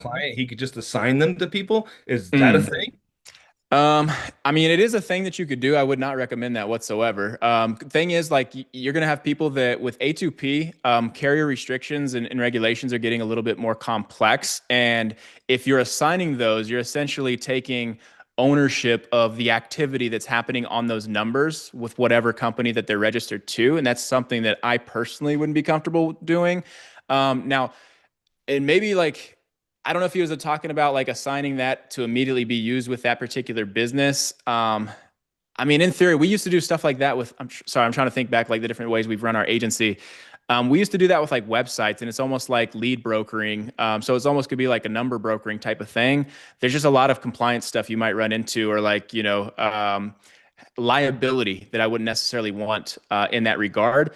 client, he could just assign them to people? Is that a Mm. thing? Um, I mean, it is a thing that you could do. I would not recommend that whatsoever. Thing is, like, you're going to have people that with A2P, carrier restrictions and regulations are getting a little bit more complex. And if you're assigning those, you're essentially taking ownership of the activity that's happening on those numbers with whatever company that they're registered to. And that's something that I personally wouldn't be comfortable doing. Now, and maybe like I don't know if he was talking about like assigning that to immediately be used with that particular business. I mean, in theory, we used to do stuff like that with. Sorry, I'm trying to think back like the different ways we've run our agency. We used to do that with like websites, and it's almost like lead brokering. So it's almost could be like a number brokering type of thing. There's just a lot of compliance stuff you might run into, or like liability that I wouldn't necessarily want in that regard.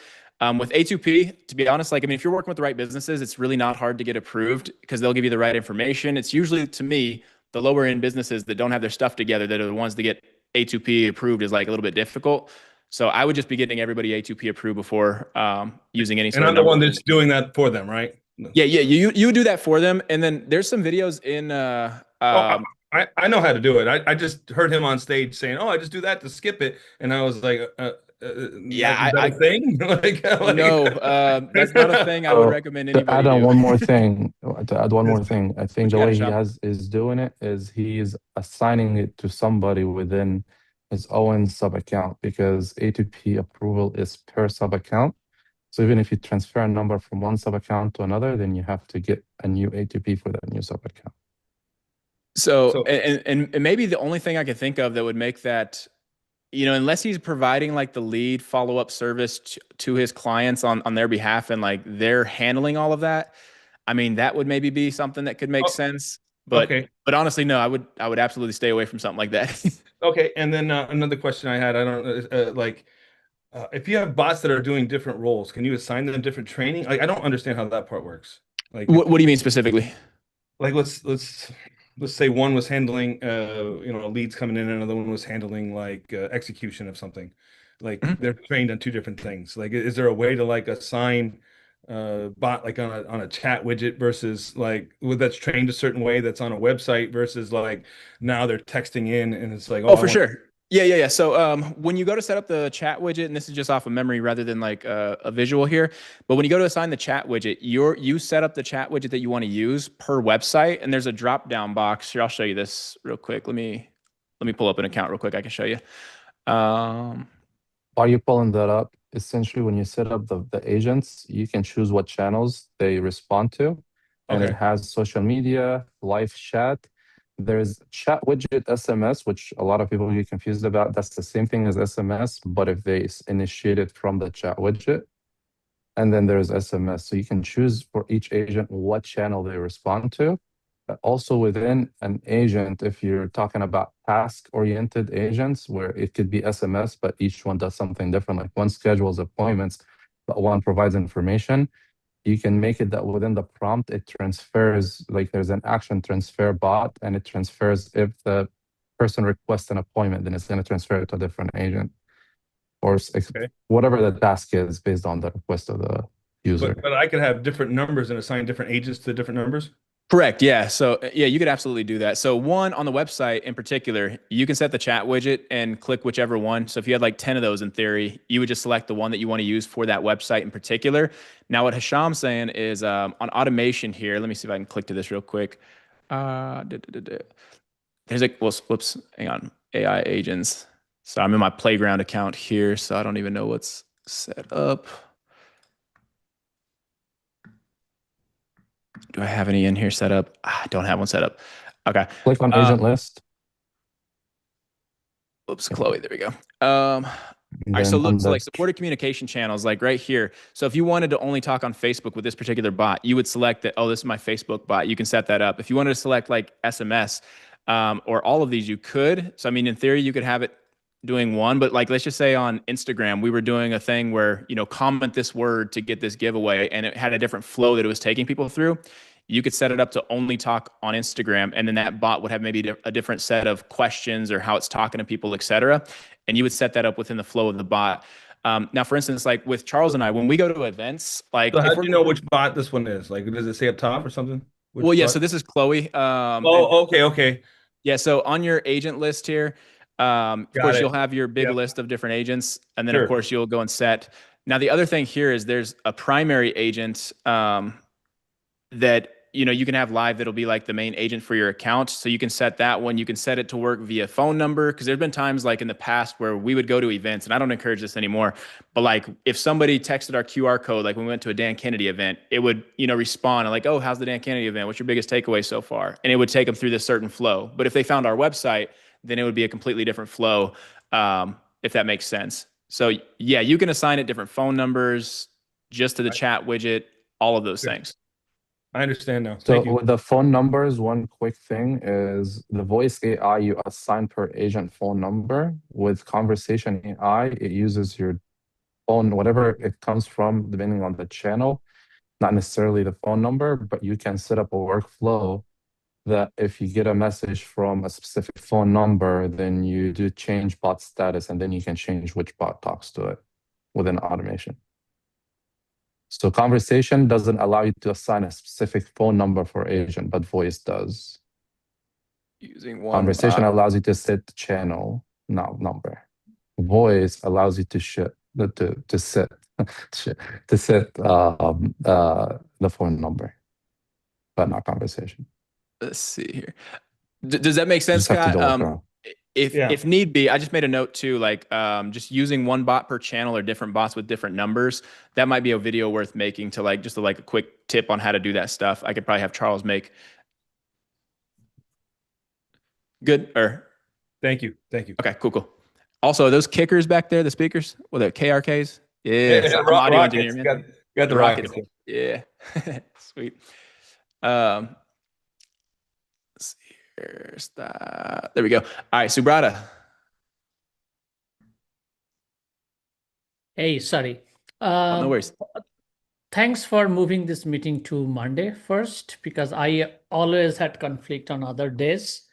With A2P, to be honest, like, I mean, if you're working with the right businesses, it's really not hard to get approved because they'll give you the right information. It's usually, to me, the lower end businesses that don't have their stuff together that are the ones that get A2P approved is like a little bit difficult. So I would just be getting everybody A2P approved before using any And sort of I'm the number one that's building. doing that for them, right? No. Yeah, yeah, you would do that for them, and then there's some videos in Oh, I know how to do it. I just heard him on stage saying, "Oh, I just do that to skip it," and I was like, yeah, is that I a thing?" no, that's not a thing I would So recommend to anybody add on do. one more thing, to add one more thing, I think What you the got, way he Hisham? has is doing it is he's assigning it to somebody within his own sub account because A2P approval is per sub account. So even if you transfer a number from one sub account to another, then you have to get a new A2P for that new sub account. So, So, and maybe the only thing I could think of that would make that, unless he's providing like the lead follow-up service to his clients on their behalf and like they're handling all of that, I mean, that would maybe be something that could make oh, sense. okay, But honestly, no, I would absolutely stay away from something like that. okay. And then another question I had, I don't like if you have bots that are doing different roles, can you assign them different training? Like, I don't understand how that part works. Like, What do you mean specifically? like let's say one was handling leads coming in and another one was handling like execution of something. Like Mhm. they're trained on two different things. Like is there a way to like assign bot like on a chat widget versus like that's trained a certain way that's on a website versus like now they're texting in and it's like, oh, Oh, I for want. sure. Yeah, yeah, yeah. So when you go to set up the chat widget, and this is just off of memory rather than like a visual here, but when you go to assign the chat widget, you set up the chat widget that you want to use per website, and there's a drop down box here. I'll show you this real quick. Let me pull up an account real quick. I can show you. Um, While you're pulling that up, essentially when you set up the agents, you can choose what channels they respond to. And it Okay. has social media, live chat. There's chat widget SMS, which a lot of people get confused about. That's the same thing as SMS, but if they initiate it from the chat widget. And then there's SMS. So you can choose for each agent what channel they respond to. Also within an agent, if you're talking about task-oriented agents, where it could be SMS, but each one does something different. Like one schedules appointments, but one provides information. You can make it that within the prompt, it transfers, like there's an action transfer bot, and it transfers if the person requests an appointment, then it's going to transfer it to a different agent or Okay. whatever the task is based on the request of the user. But I could have different numbers and assign different agents to different numbers. Correct. Yeah. So yeah, you could absolutely do that. So one on the website in particular, you can set the chat widget and click whichever one. So if you had like 10 of those in theory, you would just select the one that you want to use for that website in particular. Now, what Hasham's saying is on automation here, let me see if I can click to this real quick. Da, da, da, da. There's a, well, whoops, hang on. AI agents. So I'm in my playground account here, so I don't even know what's set up. Do I have any in here set up? I don't have one set up. Okay. Click on Uh, agent list, Oops, Chloe. There we go. All and right. So then look, on so the like supported communication channels, like right here. So if you wanted to only talk on Facebook with this particular bot, you would select that. Oh, this is my Facebook bot. You can set that up. If you wanted to select like SMS or all of these, you could. So I mean, in theory, you could have it doing one, but like let's just say on Instagram, we were doing a thing where comment this word to get this giveaway, and it had a different flow that it was taking people through. You could set it up to only talk on Instagram, and then that bot would have maybe a different set of questions or how it's talking to people, et cetera. And you would set that up within the flow of the bot. Now, for instance, like with Charles and I, when we go to events, like So how if do we're you know which bot this one is? Like, does it say up top or something? Which Well, yeah. So part? this is Chloe. And Oh, okay, okay. yeah, so on your agent list here, of Got course, it. you'll have your big Yep. list of different agents, and then of Sure. course you'll go and set. Now, the other thing here is there's a primary agent that you can have live that'll be like the main agent for your account. So you can set that one. You can set it to work via phone number because there's been times like in the past where we would go to events, and I don't encourage this anymore. But like if somebody texted our QR code, like when we went to a Dan Kennedy event, it would respond and like, oh, how's the Dan Kennedy event? What's your biggest takeaway so far? And it would take them through this certain flow. But if they found our website, then it would be a completely different flow, if that makes sense. So yeah, you can assign it different phone numbers just to the chat widget, all of those Sure. things. I understand now. So Thank you. with the phone numbers, one quick thing is the voice AI you assign per agent phone number. With conversation AI, it uses your phone, whatever it comes from, depending on the channel, not necessarily the phone number, but you can set up a workflow that if you get a message from a specific phone number, then you do change bot status, and then you can change which bot talks to it within automation. So conversation doesn't allow you to assign a specific phone number for agent, but voice does. Using one Conversation bot. allows you to set the channel, not number. Voice allows you to set to set the phone number, but not conversation. Let's see here. Does that make You sense, just have to Scott? do it. Yeah. If need be, I just made a note too, like just using one bot per channel or different bots with different numbers. That might be a video worth making to like just like a quick tip on how to do that stuff. I could probably have Charles make. Good. Or Thank you. Thank you. okay, cool. Also, are those kickers back there, the speakers? Well, the KRKs? Yeah, I'm audio engineer, man. Got the rockets. Yeah. Sweet. Let's see here. Stop. There we go. All right, Subrata. Hey, sorry. No worries. Thanks for moving this meeting to Monday first, because I always had conflict on other days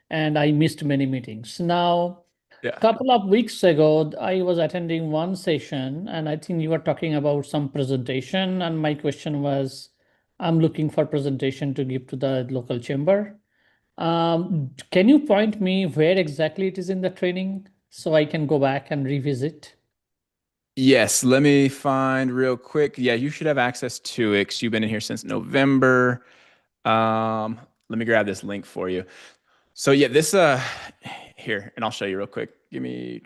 and I missed many meetings. Now, Yeah. a couple of weeks ago, I was attending one session and I think you were talking about some presentation. And my question was, I'm looking for presentation to give to the local chamber. Can you point me where exactly it is in the training so I can go back and revisit? Yes, let me find real quick. Yeah, you should have access to it because you've been in here since November. Let me grab this link for you. So yeah, this here, and I'll show you real quick. Give me.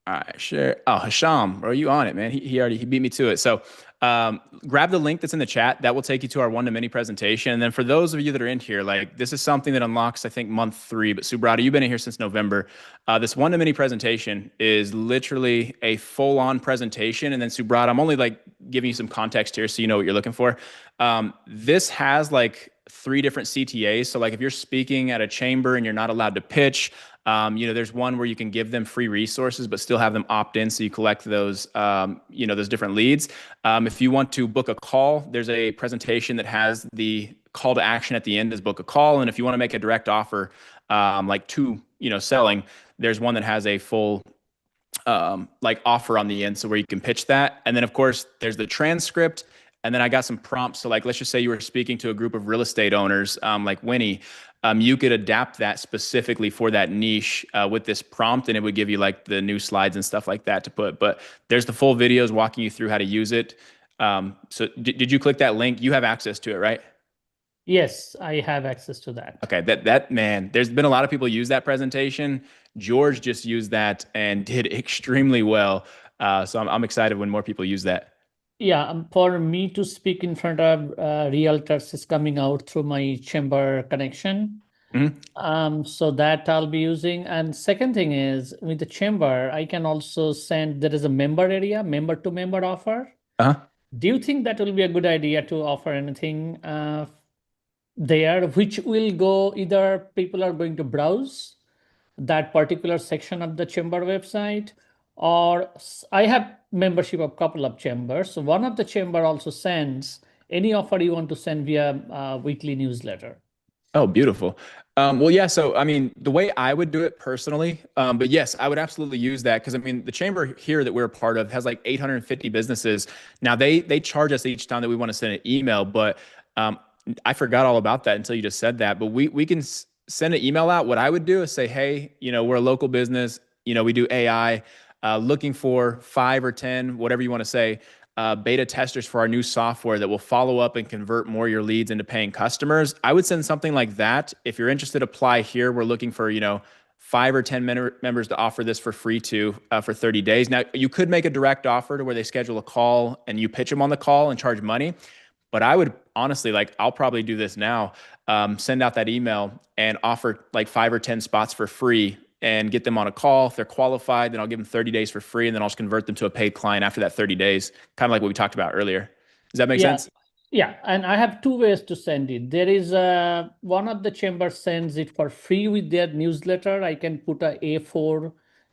All right, share. Oh, Hisham, are you on it, man? He beat me to it. So grab the link that's in the chat. That will take you to our one-to-many presentation. And then for those of you that are in here, like this is something that unlocks, I think, month 3. But Subrata, you've been in here since November. This one-to-many presentation is literally a full-on presentation. And then Subrata, I'm only like giving you some context here so you know what you're looking for. This has like 3 different CTAs. So like if you're speaking at a chamber and you're not allowed to pitch, there's one where you can give them free resources, but still have them opt in. So you collect those, those different leads. If you want to book a call, there's a presentation that has the call to action at the end as book a call. And if you want to make a direct offer, like to, selling, there's one that has a full, like offer on the end. So where you can pitch that. And then of course there's the transcript. And then I got some prompts. So like, let's just say you were speaking to a group of real estate owners, like Winnie, you could adapt that specifically for that niche with this prompt, and it would give you like the new slides and stuff like that to put. But there's the full videos walking you through how to use it. So did you click that link? You have access to it, right? Yes, I have access to that. Okay, that man, there's been a lot of people use that presentation. George just used that and did extremely well. So I'm excited when more people use that. Yeah, for me to speak in front of realtors is coming out through my chamber connection. So that I'll be using. And second thing is with the chamber, I can also send, there is a member area, member to member offer. Do you think that will be a good idea to offer anything there, which will go either people are going to browse that particular section of the chamber website, or I have membership of a couple of chambers. So one of the chamber also sends any offer you want to send via weekly newsletter. Oh, beautiful. Well, yeah. So, I mean, the way I would do it personally, but yes, I would absolutely use that because I mean, the chamber here that we're a part of has like 850 businesses. Now they charge us each time that we want to send an email, but um, I forgot all about that until you just said that. But we can send an email out. What I would do is say, hey, we're a local business. We do AI, looking for 5 or 10, whatever you want to say, beta testers for our new software that will follow up and convert more of your leads into paying customers. I would send something like that. If you're interested, apply here. We're looking for, 5 or 10 members to offer this for free to for 30 days. Now, you could make a direct offer to where they schedule a call and you pitch them on the call and charge money. But I would honestly, like, I'll probably do this now, send out that email and offer like 5 or 10 spots for free and get them on a call. If they're qualified, then I'll give them 30 days for free, and then I'll just convert them to a paid client after that 30 days, kind of like what we talked about earlier. Does that make sense? Yeah, and I have 2 ways to send it. There is one of the chambers sends it for free with their newsletter. I can put a A4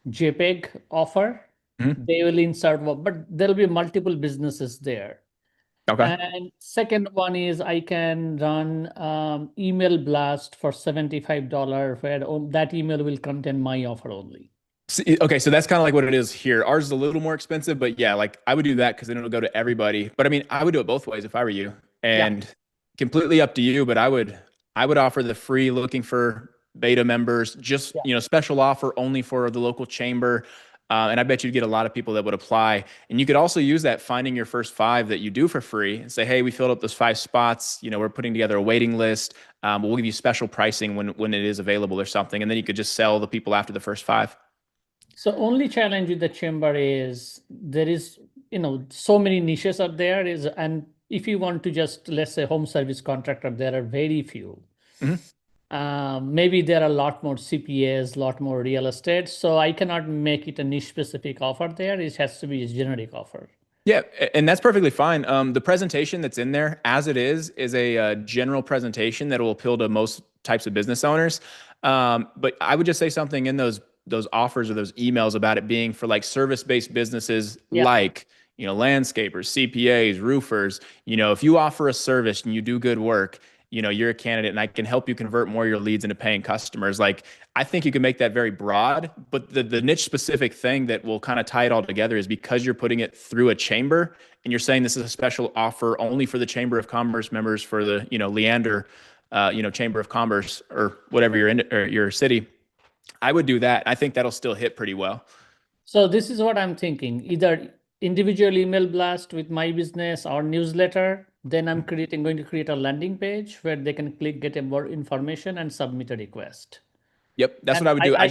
JPEG offer. They will insert, but there'll be multiple businesses there. Okay. And second one is I can run email blast for $75 where that email will contain my offer only. Okay, so that's kind of like what it is here. Ours is a little more expensive, but yeah, like I would do that because then it'll go to everybody. But I mean, I would do it both ways if I were you, and completely up to you. But I would offer the free looking for beta members, just special offer only for the local chamber. And I bet you'd get a lot of people that would apply. And you could also use that finding your first 5 that you do for free and say, hey, we filled up those 5 spots. We're putting together a waiting list. But we'll give you special pricing when it is available or something. And then you could just sell the people after the first 5. So only challenge with the chamber is there is, so many niches out there and if you want to just, let's say, home service contractor, there are very few. Maybe there are a lot more CPAs, a lot more real estate. So I cannot make it a niche specific offer there. It has to be a generic offer. Yeah, and that's perfectly fine. The presentation that's in there as it is a general presentation that will appeal to most types of business owners. But I would just say something in those offers or those emails about it being for like service-based businesses like, landscapers, CPAs, roofers. If you offer a service and you do good work, you're a candidate and I can help you convert more of your leads into paying customers. Like, I think you can make that very broad, but the niche specific thing that will kind of tie it all together is because you're putting it through a chamber and you're saying this is a special offer only for the Chamber of Commerce members for the, Leander, Chamber of Commerce or whatever you're in or your city. I would do that. I think that'll still hit pretty well. So this is what I'm thinking, either individual email blast with my business or newsletter. Then I'm going to create a landing page where they can click, get more information and submit a request. Yep. That's what I would do. I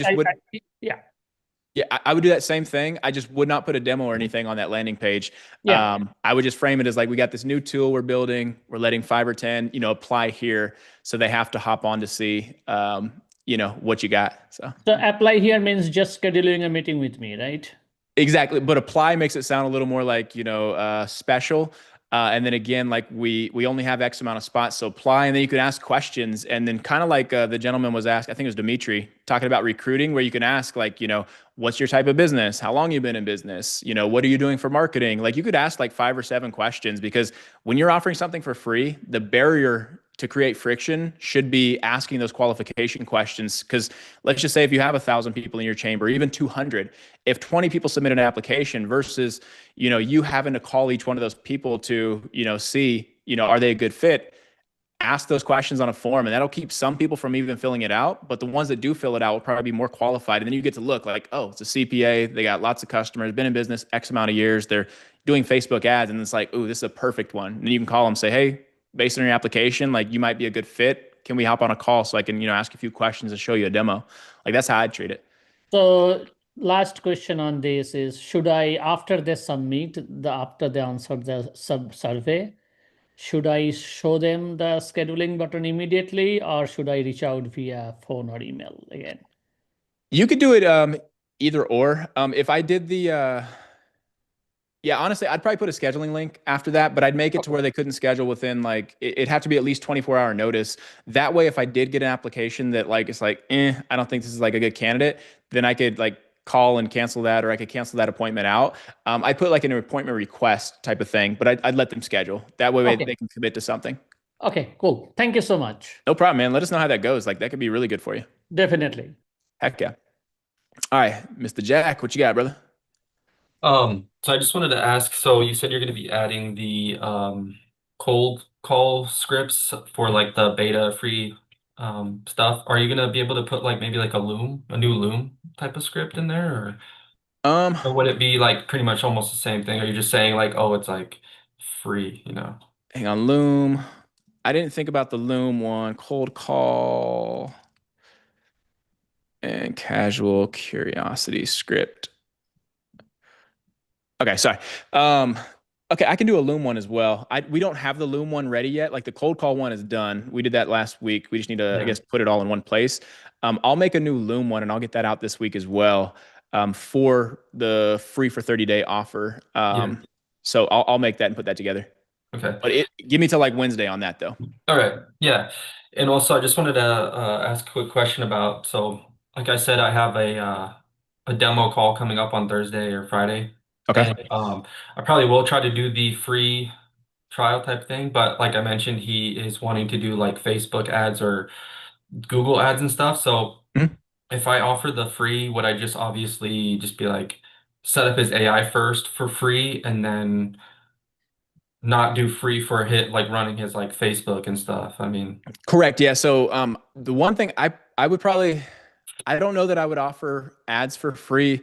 would do that same thing. I just would not put a demo or anything on that landing page. I would just frame it as like, we got this new tool we're building. We're letting 5 or 10, apply here. So they have to hop on to see, what you got. So apply here means just scheduling a meeting with me, right? Exactly. But apply makes it sound a little more like, special. And then again, like we only have X amount of spots, so apply, and then you can ask questions. And then kind of like the gentleman was asked, I think it was Dimitri, talking about recruiting, where you can ask like, what's your type of business? How long you been in business? What are you doing for marketing? Like you could ask like 5 or 7 questions, because when you're offering something for free, the barrier to create friction should be asking those qualification questions. Because let's just say if you have 1,000 people in your chamber, even 200, if 20 people submit an application versus, you having to call each one of those people to, see, are they a good fit? Ask those questions on a form, and that'll keep some people from even filling it out. But the ones that do fill it out will probably be more qualified. And then you get to look like, oh, it's a CPA. They got lots of customers, been in business X amount of years. They're doing Facebook ads. And it's like, oh, this is a perfect one. And you can call them, say, hey, based on your application, like you might be a good fit. Can we hop on a call so I can, ask a few questions and show you a demo? Like that's how I'd treat it. So last question on this is, should I, after they submit, after they answer the survey, should I show them the scheduling button immediately, or should I reach out via phone or email again? You could do it either or. If I did the... Yeah, honestly, I'd probably put a scheduling link after that, but I'd make it to where they couldn't schedule within it'd have to be at least 24-hour notice. That way, if I did get an application that it's like, I don't think this is like a good candidate, then I could call and cancel that, or I could cancel that appointment out. I put an appointment request type of thing, but I'd let them schedule. That way they can commit to something. Okay, cool. Thank you so much. No problem, man. Let us know how that goes. Like that could be really good for you. Definitely. Heck yeah. All right, Mr. Jack, what you got, brother? So I just wanted to ask, so you said you're going to be adding the cold call scripts for like the beta free stuff. Are you going to be able to put like maybe like a new Loom type of script in there, Um, or would it be like pretty much almost the same thing? Are you just saying like, oh, it's like free, you know? hang on, Loom. I didn't think about the Loom one. Cold call and casual curiosity script. Okay, sorry. Okay, I can do a Loom one as well. We don't have the Loom one ready yet. Like the cold call one is done. We did that last week. We just need to, I Yeah. guess, put it all in one place. I'll make a new Loom one and I'll get that out this week as well. For the free for 30-day offer. Yeah. So I'll make that and put that together. Okay. But give me till like Wednesday on that though. All right. Yeah. And also, I just wanted to ask a quick question about, so like I said, I have a demo call coming up on Thursday or Friday. Okay. And I probably will try to do the free trial type thing, but like I mentioned, he is wanting to do like Facebook ads or Google ads and stuff. So Mhm. if I offer the free, would I just obviously just be like set up his AI first for free and then not do free for a hit like running his like Facebook and stuff? I mean, Correct. Yeah. So the one thing I would probably, I don't know that I would offer ads for free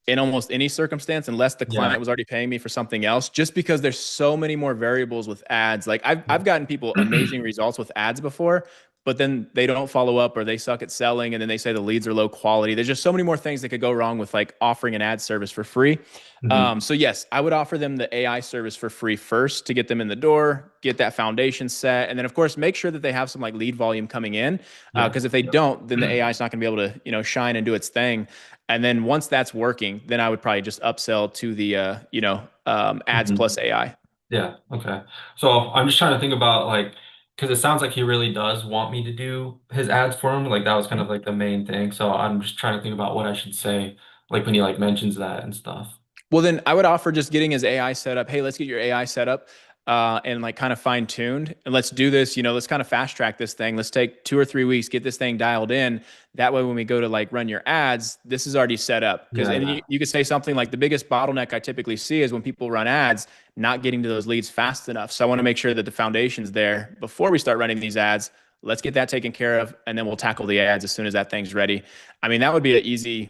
in almost any circumstance unless the yeah. client was already paying me for something else, just because there's so many more variables with ads. Like I've gotten people amazing results with ads before, but then they don't follow up or they suck at selling and then they say the leads are low quality. There's just so many more things that could go wrong with like offering an ad service for free. Mhm. So yes, I would offer them the AI service for free first to get them in the door, get that foundation set, and then of course make sure that they have some like lead volume coming in. Yeah. Because if they don't, then the AI is not going to be able to shine and do its thing. And then once that's working, then I would probably just upsell to the ads Mhm. plus AI. Yeah. Okay. So I'm just trying to think about like, because it sounds like he really does want me to do his ads for him. Like that was kind of like the main thing. So I'm just trying to think about what I should say, like when he like mentions that and stuff. Well, then I would offer just getting his AI set up. Hey, let's get your AI set up and like kind of fine tuned. And let's do this, let's kind of fast track this thing. Let's take 2 or 3 weeks, get this thing dialed in. That way, when we go to like run your ads, this is already set up. Because, Yeah. and Yeah. you could say something like the biggest bottleneck I typically see is when people run ads, not getting to those leads fast enough. So I want to make sure that the foundation's there before we start running these ads. Let's get that taken care of. And then we'll tackle the ads as soon as that thing's ready. I mean, that would be an easy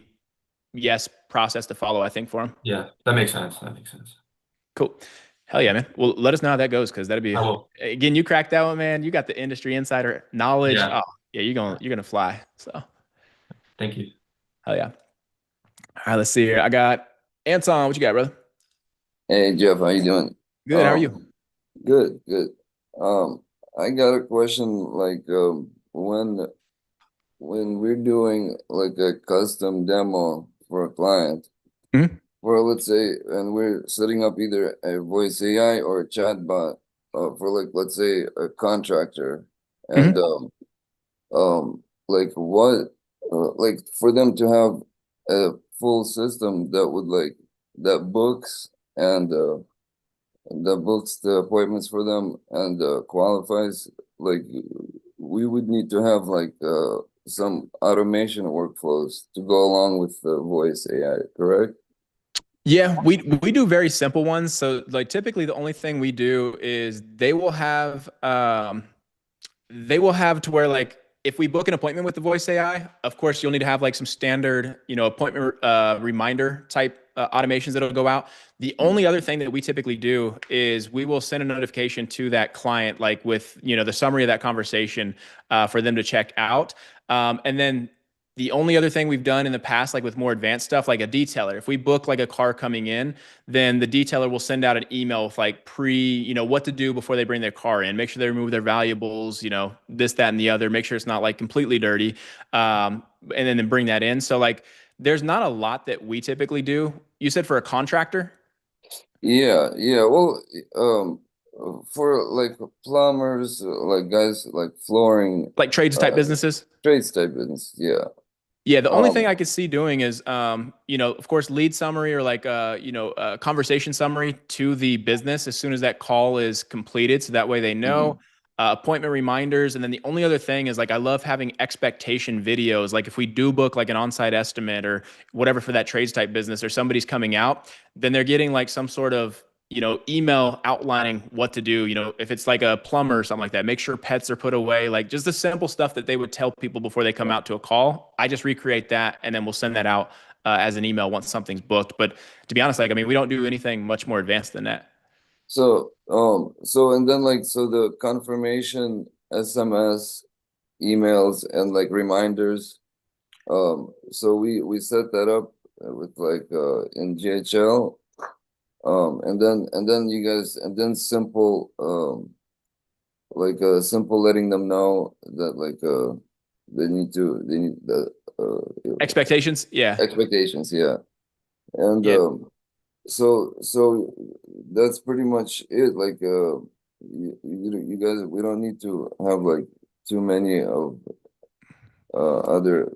yes process to follow, I think, for him. Yeah. That makes sense. That makes sense. Cool. Hell yeah, man. Well, let us know how that goes because that'd be I will. again, you cracked that one, man. You got the industry insider knowledge. Yeah. Oh, yeah, you're gonna fly. So Thank you. hell yeah. All right, let's see here. I got Anton. What you got, brother? Hey Jeff, how you doing? Good. How are you? Good, good. I got a question like when we're doing like a custom demo for a client, Mhm. for let's say, and we're setting up either a voice AI or a chatbot for like let's say a contractor, and like what like for them to have a full system that would like that books and that books the appointments for them and qualifies, like we would need to have like some automation workflows to go along with the voice AI, correct? Yeah, we do very simple ones. So like typically the only thing we do is they will have to where like if we book an appointment with the voice AI, of course you'll need to have like some standard, appointment reminder type automations that'll go out. The only other thing that we typically do is we will send a notification to that client, like with, the summary of that conversation for them to check out. And then the only other thing we've done in the past, like with more advanced stuff, like a detailer, if we book like a car coming in, then the detailer will send out an email with like what to do before they bring their car in. Make sure they remove their valuables, this, that, and the other. Make sure it's not like completely dirty. And then bring that in. So like, there's not a lot that we typically do. You said for a contractor? Yeah, well, for like plumbers, like guys like flooring, Like trades type businesses? trades type business, yeah. Yeah, the only thing I could see doing is, of course, lead summary or like, conversation summary to the business as soon as that call is completed. So that way they know. appointment reminders. And then the only other thing is like, I love having expectation videos. Like if we do book like an on-site estimate or whatever for that trades type business, or somebody's coming out, then they're getting like some sort of, email outlining what to do. If it's like a plumber or something like that, make sure pets are put away, like just the simple stuff that they would tell people before they come out to a call. I just recreate that and then we'll send that out as an email once something's booked. But to be honest, like, I mean, we don't do anything much more advanced than that. So, and then like, so the confirmation SMS, emails, and like reminders. So we set that up with like in GHL. And then you guys, and then simple, like simple letting them know that like they need the Expectations. Yeah. expectations, yeah. And Yeah. so that's pretty much it. Like you guys, we don't need to have like too many of other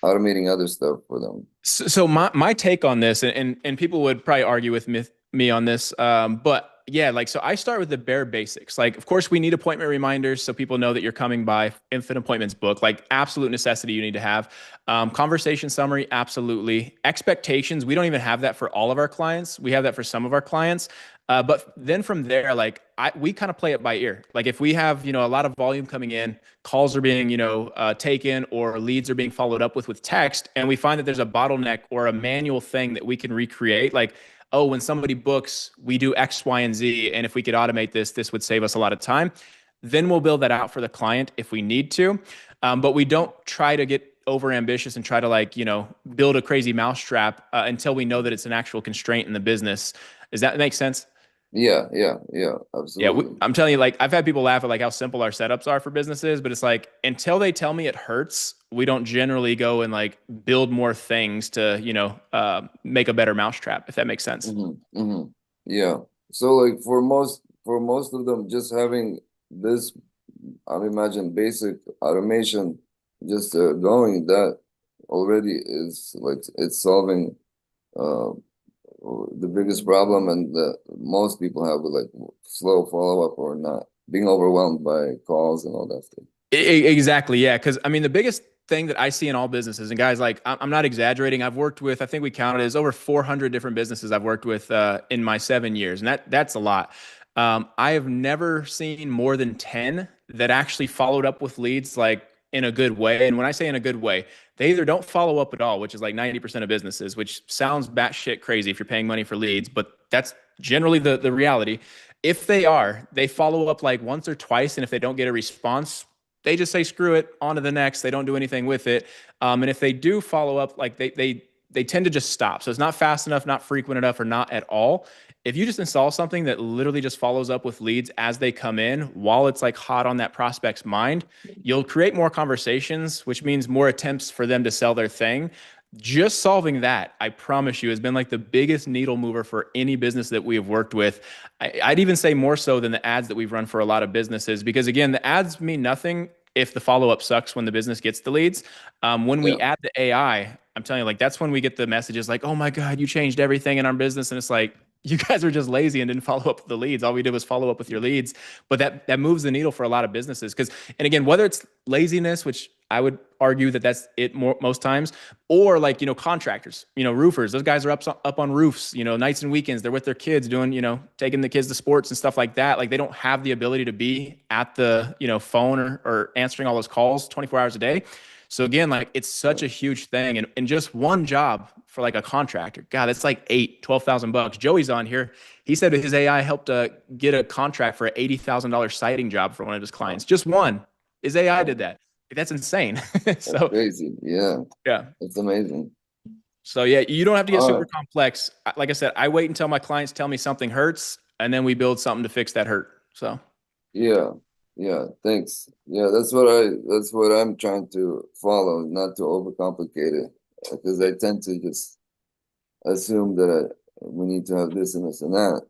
automating other stuff for them. So my take on this, and people would probably argue with me on this, but yeah, like, so I start with the bare basics. Like, of course, we need appointment reminders so people know that you're coming by. Infinite appointments book, like absolute necessity you need to have. Conversation summary, absolutely. Expectations, we don't even have that for all of our clients. We have that for some of our clients. But then from there, like we kind of play it by ear. Like if we have, a lot of volume coming in, calls are being, taken, or leads are being followed up with text, and we find that there's a bottleneck or a manual thing that we can recreate. Like, oh, when somebody books, we do X, Y, and Z. And if we could automate this, this would save us a lot of time. Then we'll build that out for the client if we need to. But we don't try to get over ambitious and try to like, build a crazy mousetrap until we know that it's an actual constraint in the business. Does that make sense? Yeah, Yeah, absolutely. I'm telling you, like, I've had people laugh at like how simple our setups are for businesses, but it's like until they tell me it hurts, we don't generally go and like build more things to, make a better mousetrap, if that makes sense. Yeah. So like for most of them, just having this, I imagine basic automation just going, that already is like it's solving the biggest problem, and that most people have with like slow follow-up or not being overwhelmed by calls and all that stuff. Exactly. Yeah. Cause I mean, the biggest thing that I see in all businesses, and guys, like, I'm not exaggerating. I've worked with, I think we counted as over 400 different businesses I've worked with in my 7 years. And that's a lot. I have never seen more than 10 that actually followed up with leads, like in a good way. And when I say in a good way, they either don't follow up at all, which is like 90% of businesses, which sounds batshit crazy if you're paying money for leads, but that's generally the reality. If they follow up like once or twice. And if they don't get a response, they just say, screw it, on to the next. They don't do anything with it. And if they do follow up, like they tend to just stop. So it's not fast enough, not frequent enough, or not at all. If you just install something that literally just follows up with leads as they come in while it's like hot on that prospect's mind, you'll create more conversations, which means more attempts for them to sell their thing. Just solving that, I promise you, has been like the biggest needle mover for any business that we have worked with. I'd even say more so than the ads that we've run for a lot of businesses, because again, the ads mean nothing if the follow-up sucks when the business gets the leads. When we add the AI, I'm telling you, like, that's when we get the messages like, oh my God, you changed everything in our business. And it's like, you guys were just lazy and didn't follow up with the leads. All we did was follow up with your leads. But that moves the needle for a lot of businesses. And again, whether it's laziness, which I would argue that that's it most times, or like, contractors, roofers, those guys are up on roofs, nights and weekends, they're with their kids doing, taking the kids to sports and stuff like that. Like they don't have the ability to be at the, phone or answering all those calls 24 hours a day. So again, like it's such a huge thing, and just one job for like a contractor, God, that's like $12,000. Joey's on here. He said his AI helped get a contract for an $80,000 siding job for one of his clients. Just one. His AI did that. That's insane. So That's crazy. Yeah. Yeah. It's amazing. So yeah, you don't have to get super complex. Like I said, I wait until my clients tell me something hurts, and then we build something to fix that hurt. So yeah, thanks. Yeah, that's what I'm trying to follow, not to overcomplicate it, because I tend to just assume that we need to have this and this and that.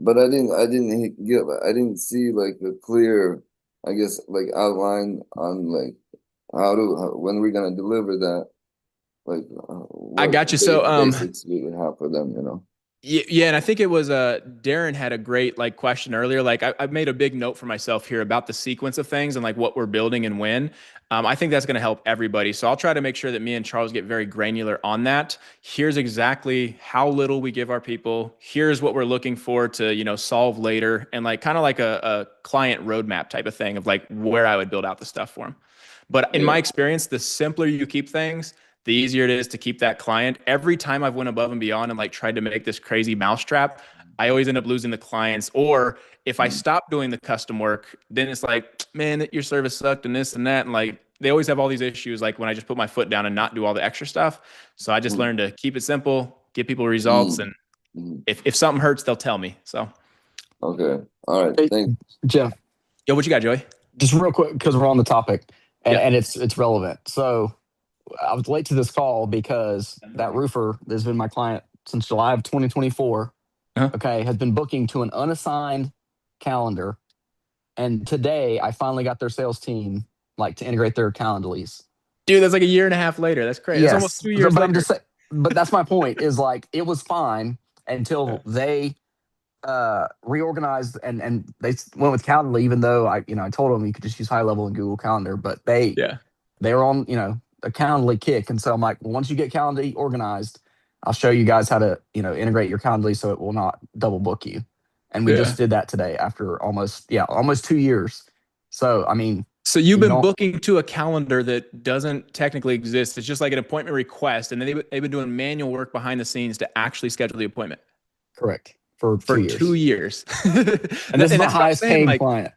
But I didn't see like a clear, I guess, like outline on like when we're gonna deliver that. Like I got you. So basics we would have for them, Yeah, and I think it was Darren had a great like question earlier. Like I've made a big note for myself here about the sequence of things and like what we're building and when. I think that's going to help everybody. So I'll try to make sure that me and Charles get very granular on that. Here's exactly how little we give our people. Here's what we're looking for to, solve later, and like kind of like a client roadmap type of thing of like where I would build out the stuff for them. But in my experience, the simpler you keep things, the easier it is to keep that client. Every time I've went above and beyond and like tried to make this crazy mousetrap, I always end up losing the clients. Or if I stop doing the custom work, then it's like, man, your service sucked and this and that. And like, they always have all these issues. Like when I just put my foot down and not do all the extra stuff. So I just learned to keep it simple, give people results. And if something hurts, they'll tell me. So. Okay. All right. Hey, Thanks. Jeff, Yo, what you got, Joey? just real quick, because we're on the topic and it's relevant. So I was late to this call because that roofer that's been my client since July of 2024, okay, has been booking to an unassigned calendar. And today I finally got their sales team like to integrate their Calendly. Dude, that's like a year and a half later. That's crazy. That's almost 2 years but later. I'm just saying, but that's my point is like it was fine until they reorganized and they went with Calendly, even though I told them you could just use high level in Google Calendar, but they were on a Calendly kick. And so I'm like, well, once you get Calendly organized, I'll show you guys how to integrate your Calendly so it will not double book you. And we just did that today after almost 2 years. So I mean, so you've been booking to a calendar that doesn't technically exist. It's just like an appointment request, and then they've been doing manual work behind the scenes to actually schedule the appointment. Correct. For 2 years. And this is my highest paying client.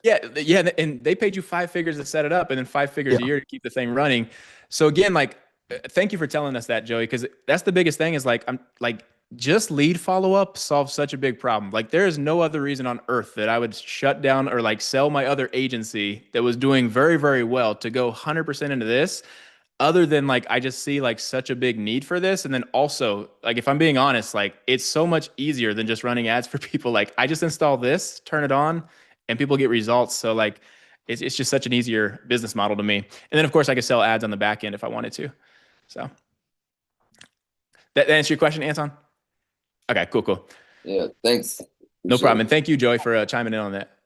Yeah, and they paid you 5 figures to set it up, and then 5 figures a year to keep the thing running. So again, like, thank you for telling us that, Joey, because that's the biggest thing. Is like just lead follow up solves such a big problem. Like, there is no other reason on earth that I would shut down or like sell my other agency that was doing very, very well to go 100% into this, other than like I just see like such a big need for this. And then also, like, if I'm being honest, like it's so much easier than just running ads for people. Like, I just install this, turn it on, and people get results. So like it's just such an easier business model to me. And then of course I could sell ads on the back end if I wanted to. So that answer your question, Anton? Okay, cool. Yeah, thanks. No problem. And thank you, Joey, for chiming in on that.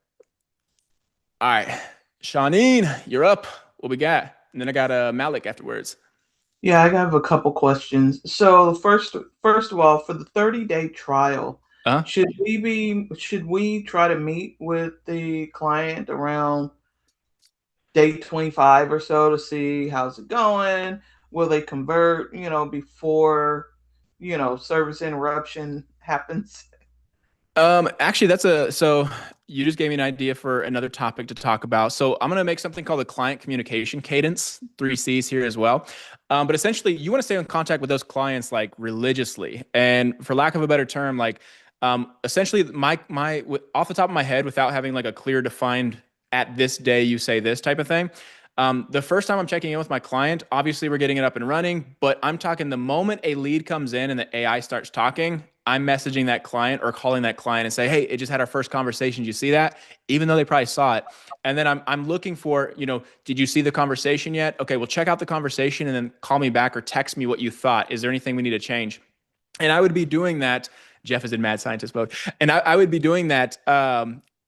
All right, Shawneen, you're up. What we got? And then I got Malik afterwards. Yeah, I have a couple questions. So first of all, for the 30-day trial, should we try to meet with the client around day 25 or so to see how's it going? Will they convert, before, service interruption happens? Actually, so you just gave me an idea for another topic to talk about. So I'm going to make something called a client communication cadence, 3 C's here as well. But essentially you want to stay in contact with those clients like religiously. And for lack of a better term, like, essentially my off the top of my head, without having like a clear defined at this day, you say this type of thing. The first time I'm checking in with my client, obviously we're getting it up and running, but I'm talking the moment a lead comes in and the AI starts talking, I'm messaging that client or calling that client and say, hey, it just had our first conversation. Did you see that? Even though they probably saw it. And then I'm looking for, did you see the conversation yet? Okay, well, check out the conversation and then call me back or text me what you thought. Is there anything we need to change? And I would be doing that. Jeff is in mad scientist mode. And I would be doing that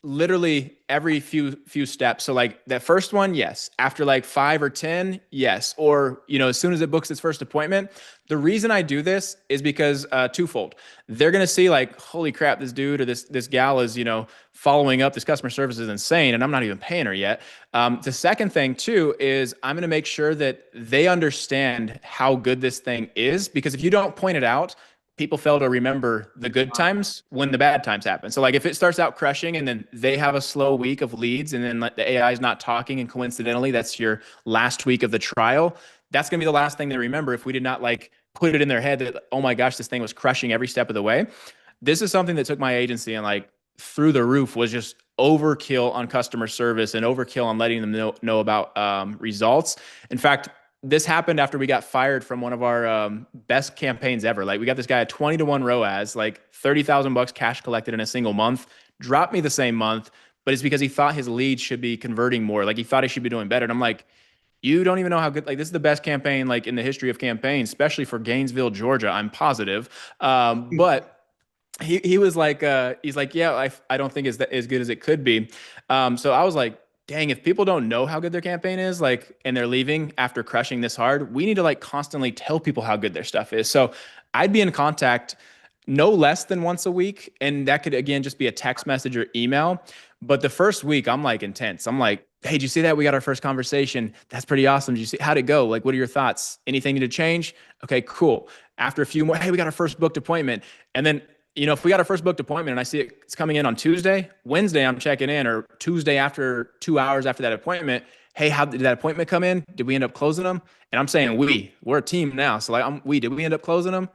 literally every few steps. So like that first one, yes. After like 5 or 10, yes. Or, as soon as it books its first appointment. The reason I do this is because twofold. They're going to see like, holy crap, this dude or this gal is, following up. This customer service is insane and I'm not even paying her yet. The second thing too is I'm going to make sure that they understand how good this thing is, because if you don't point it out, people fail to remember the good times when the bad times happen. So like if it starts out crushing and then they have a slow week of leads and then like the AI is not talking and coincidentally that's your last week of the trial, that's going to be the last thing they remember if we did not like put it in their head that, oh my gosh, this thing was crushing every step of the way. This is something that took my agency and like through the roof, was just overkill on customer service and overkill on letting them know about results. In fact, this happened after we got fired from one of our best campaigns ever. Like we got this guy at 20-to-1 ROAS, like $30,000 cash collected in a single month, dropped me the same month, but it's because he thought his leads should be converting more. Like he thought he should be doing better. And I'm like, you don't even know how good, like, this is the best campaign, like, in the history of campaigns, especially for Gainesville, Georgia, I'm positive. But he was like, he's like, yeah, I don't think it's as good as it could be. So I was like, dang, if people don't know how good their campaign is, like, and they're leaving after crushing this hard, we need to like constantly tell people how good their stuff is. So I'd be in contact no less than once a week. And that could, again, just be a text message or email. But the first week, I'm like intense. I'm like, hey, did you see that? We got our first conversation. That's pretty awesome. Did you see, how'd it go? Like, what are your thoughts? Anything need to change? Okay, cool. After a few more, hey, we got our first booked appointment. And then, you know, if we got our first booked appointment and I see it's coming in on Tuesday, Wednesday, I'm checking in, or Tuesday after 2 hours after that appointment, hey, how did that appointment come in? Did we end up closing them? And I'm saying we're a team now. So like, did we end up closing them?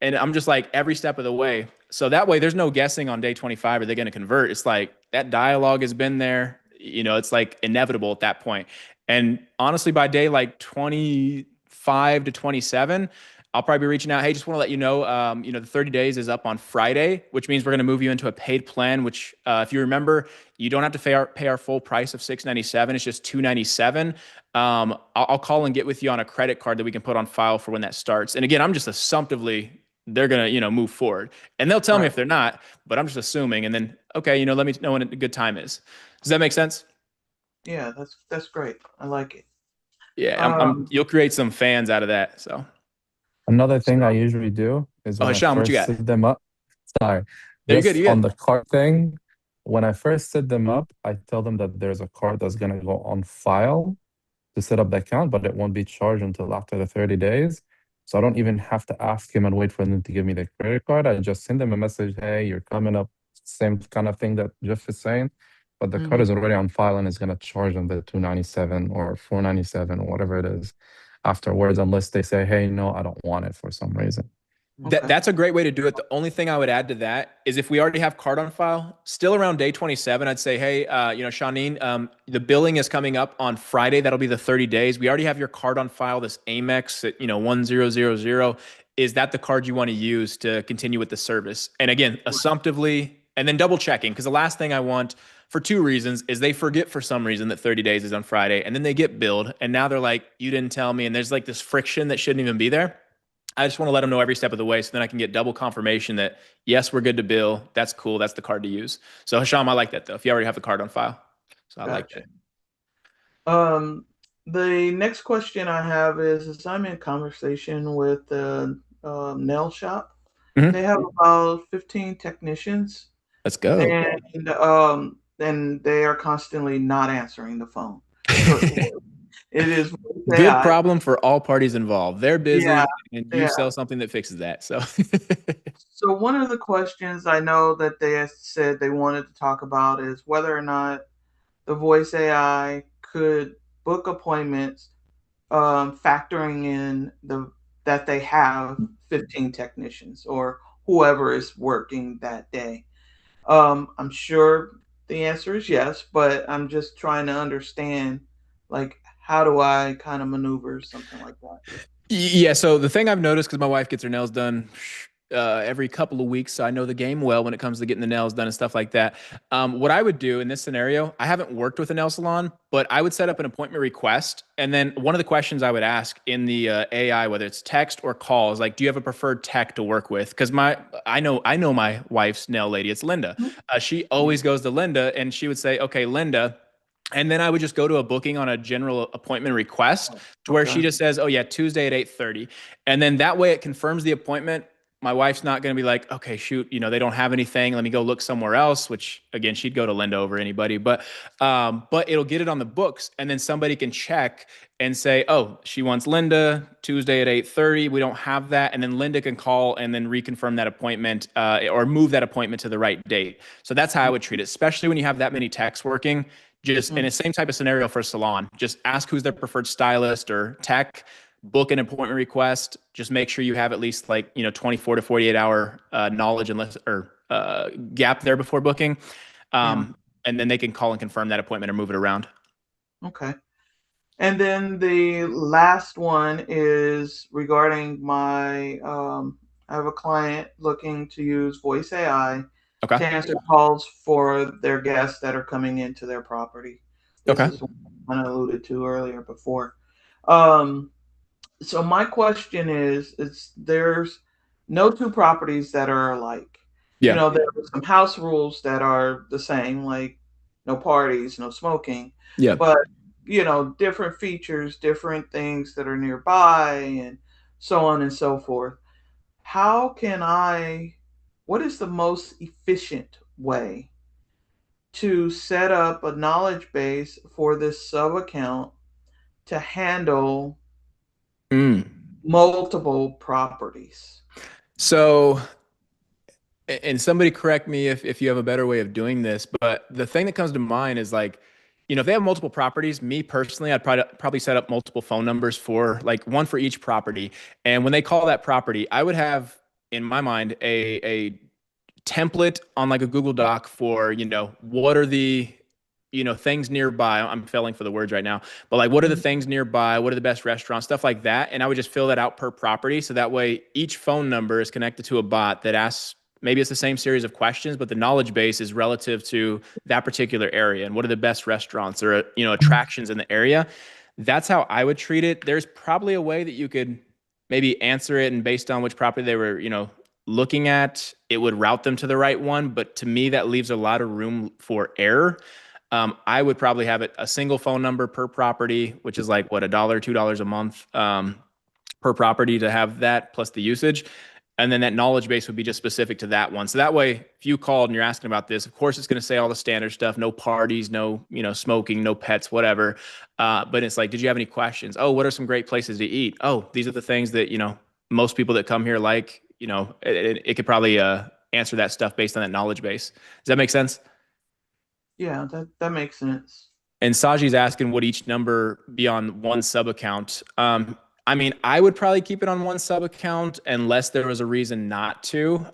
And I'm just like every step of the way. So that way there's no guessing on day 25, are they going to convert? It's like that dialogue has been there, you know, it's like inevitable at that point. And honestly, by day like 25 to 27, I'll probably be reaching out. Hey, just want to let you know, the 30 days is up on Friday, which means we're going to move you into a paid plan, which if you remember, you don't have to pay our full price of $697. It's just $297. I'll call and get with you on a credit card that we can put on file for when that starts. And again, I'm just assumptively, they're going to, move forward, and they'll tell me if they're not, but I'm just assuming. And then, okay, let me know when a good time is. Does that make sense? Yeah, that's great. I like it. Yeah. You'll create some fans out of that. So. Another thing I usually do is when I Sean, what you first got? set them up. Sorry. You're good, Just on the card thing, when I first set them up, I tell them that there's a card that's going to go on file to set up the account, but it won't be charged until after the 30 days. So I don't even have to ask him and wait for them to give me the credit card. I just send them a message, hey, you're coming up, same kind of thing that Jeff is saying, but the card is already on file and it's going to charge them the $297 or $497 or whatever it is afterwards, unless they say, hey, no, I don't want it for some reason. That's a great way to do it. The only thing I would add to that is if we already have card on file, still around day 27, I'd say, hey, Shawneen, the billing is coming up on Friday. That'll be the 30 days. We already have your card on file, this Amex at, 1000. Is that the card you want to use to continue with the service? And again, assumptively, and then double checking, because the last thing I want, for two reasons, is they forget for some reason that 30 days is on Friday, and then they get billed, and now they're like, you didn't tell me, and there's like this friction that shouldn't even be there. I just want to let them know every step of the way, so then I can get double confirmation that, yes, we're good to bill. That's cool. That's the card to use. So Hisham, I like that though, if you already have the card on file. So I like that. The next question I have is I'm in conversation with the nail shop. They have about 15 technicians. Let's go. And they are constantly not answering the phone. It is good problem for all parties involved. They're busy, and you sell something that fixes that. So, so one of the questions I know that they said they wanted to talk about is whether or not the voice AI could book appointments, factoring in that they have 15 technicians or whoever is working that day. I'm sure the answer is yes, but I'm just trying to understand, like, how do I kind of maneuver something like that? Yeah. So the thing I've noticed, because my wife gets her nails done every couple of weeks, so I know the game well when it comes to getting the nails done and stuff like that. What I would do in this scenario, I haven't worked with a nail salon, but I would set up an appointment request. And then one of the questions I would ask in the AI, whether it's text or call, is like, do you have a preferred tech to work with? Because I know my wife's nail lady. It's Linda. She always goes to Linda, and she would say, okay, Linda. And then I would just go to a booking on a general appointment request to where she just says, oh yeah, Tuesday at 8:30. And then that way it confirms the appointment. My wife's not going to be like, okay, shoot, they don't have anything. Let me go look somewhere else, which again, she'd go to Linda over anybody, but it'll get it on the books, and then somebody can check and say, oh, she wants Linda Tuesday at 8:30. We don't have that. And then Linda can call and then reconfirm that appointment or move that appointment to the right date. So that's how I would treat it, especially when you have that many techs working. Just in the same type of scenario for a salon, just ask who's their preferred stylist or tech, book an appointment request. Just make sure you have at least 24 to 48 hour knowledge or gap there before booking. And then they can call and confirm that appointment or move it around. Okay. And then the last one is regarding I have a client looking to use voice AI to answer calls for their guests that are coming into their property. This is what I alluded to earlier before. So my question is, there's no two properties that are alike. You Yeah. know, there are some house rules that are the same, like no parties, no smoking. Yeah. But you know, different features, different things that are nearby, and so on and so forth. How can what is the most efficient way to set up a knowledge base for this sub account to handle multiple properties? So, and somebody correct me if you have a better way of doing this, but the thing that comes to mind is like, you know, if they have multiple properties, me personally, I'd probably set up multiple phone numbers for like one for each property. And when they call that property, I would have in my mind a template on like a Google Doc for, you know, what are the, you know, things nearby. I'm failing for the words right now, but like, what are the things nearby? What are the best restaurants, stuff like that. And I would just fill that out per property. So that way each phone number is connected to a bot that asks, maybe it's the same series of questions, but the knowledge base is relative to that particular area. And what are the best restaurants or, you know, attractions in the area? That's how I would treat it. There's probably a way that you could maybe answer it, and based on which property they were, you know, looking at, it would route them to the right one. But to me, that leaves a lot of room for error. I would probably have it a single phone number per property, which is like what, $1, $2 a month per property to have that plus the usage. And then that knowledge base would be just specific to that one. So that way, if you called and you're asking about this, of course, it's going to say all the standard stuff, no parties, no, you know, smoking, no pets, whatever. But it's like, did you have any questions? Oh, what are some great places to eat? Oh, these are the things that, you know, most people that come here like, you know, it could probably answer that stuff based on that knowledge base. Does that make sense? Yeah, that makes sense. And Saji's asking, would each number be on one sub account? I mean, I would probably keep it on one sub account unless there was a reason not to.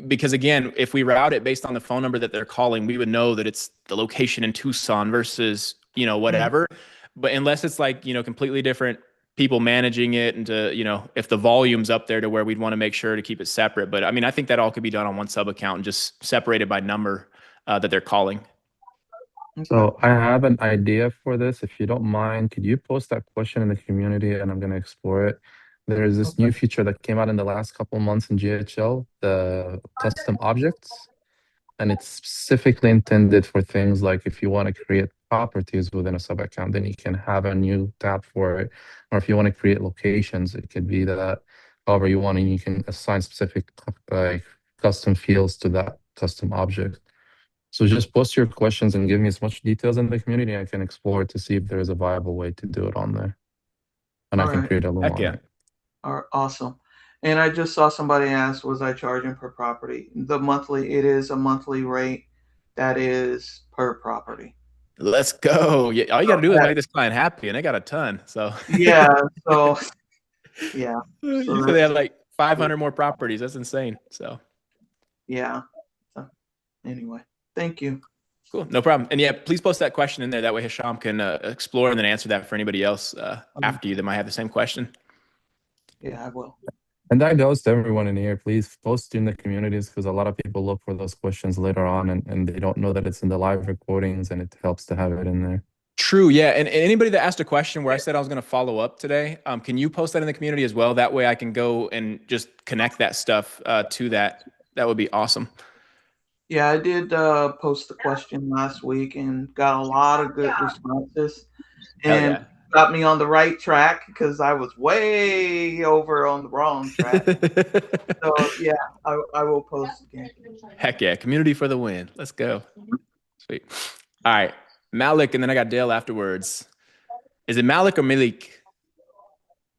Because again, if we route it based on the phone number that they're calling, we would know that it's the location in Tucson versus, you know, whatever. But unless it's like, you know, completely different people managing it, and to, you know, if the volume's up there to where we'd want to make sure to keep it separate. But I mean, I think that all could be done on one sub account and just separated by number that they're calling. So I have an idea for this. If you don't mind, could you post that question in the community and I'm going to explore it? There's this new feature that came out in the last couple months in GHL, the custom objects. And it's specifically intended for things like if you want to create properties within a sub account, then you can have a new tab for it. Or if you want to create locations, it could be that however you want, and you can assign specific custom fields to that custom object. So just post your questions and give me as much details in the community. I can explore to see if there is a viable way to do it on there. And I can create a Loom on it. All right, awesome. And I just saw somebody ask, was I charging per property? It is a monthly rate that is per property. Let's go. Yeah, all you got to do is make this client happy, and they got a ton. So yeah, so yeah. So they have like 500 more properties. That's insane. So yeah. So anyway, thank you. Cool, no problem. And yeah, please post that question in there. That way Hisham can explore and then answer that for anybody else after you that might have the same question. Yeah, I will. And that goes to everyone in here. Please post in the communities, because a lot of people look for those questions later on and they don't know that it's in the live recordings, and it helps to have it in there. True. Yeah. And anybody that asked a question where I said I was going to follow up today, can you post that in the community as well? That way I can go and just connect that stuff to that. That would be awesome. Yeah, I did post the question last week and got a lot of good responses. And got me on the right track, because I was way over on the wrong track. So yeah, I will post again. Heck yeah, community for the win. Let's go. Sweet. All right, Malik, and then I got Dale afterwards. Is it Malik or Malik?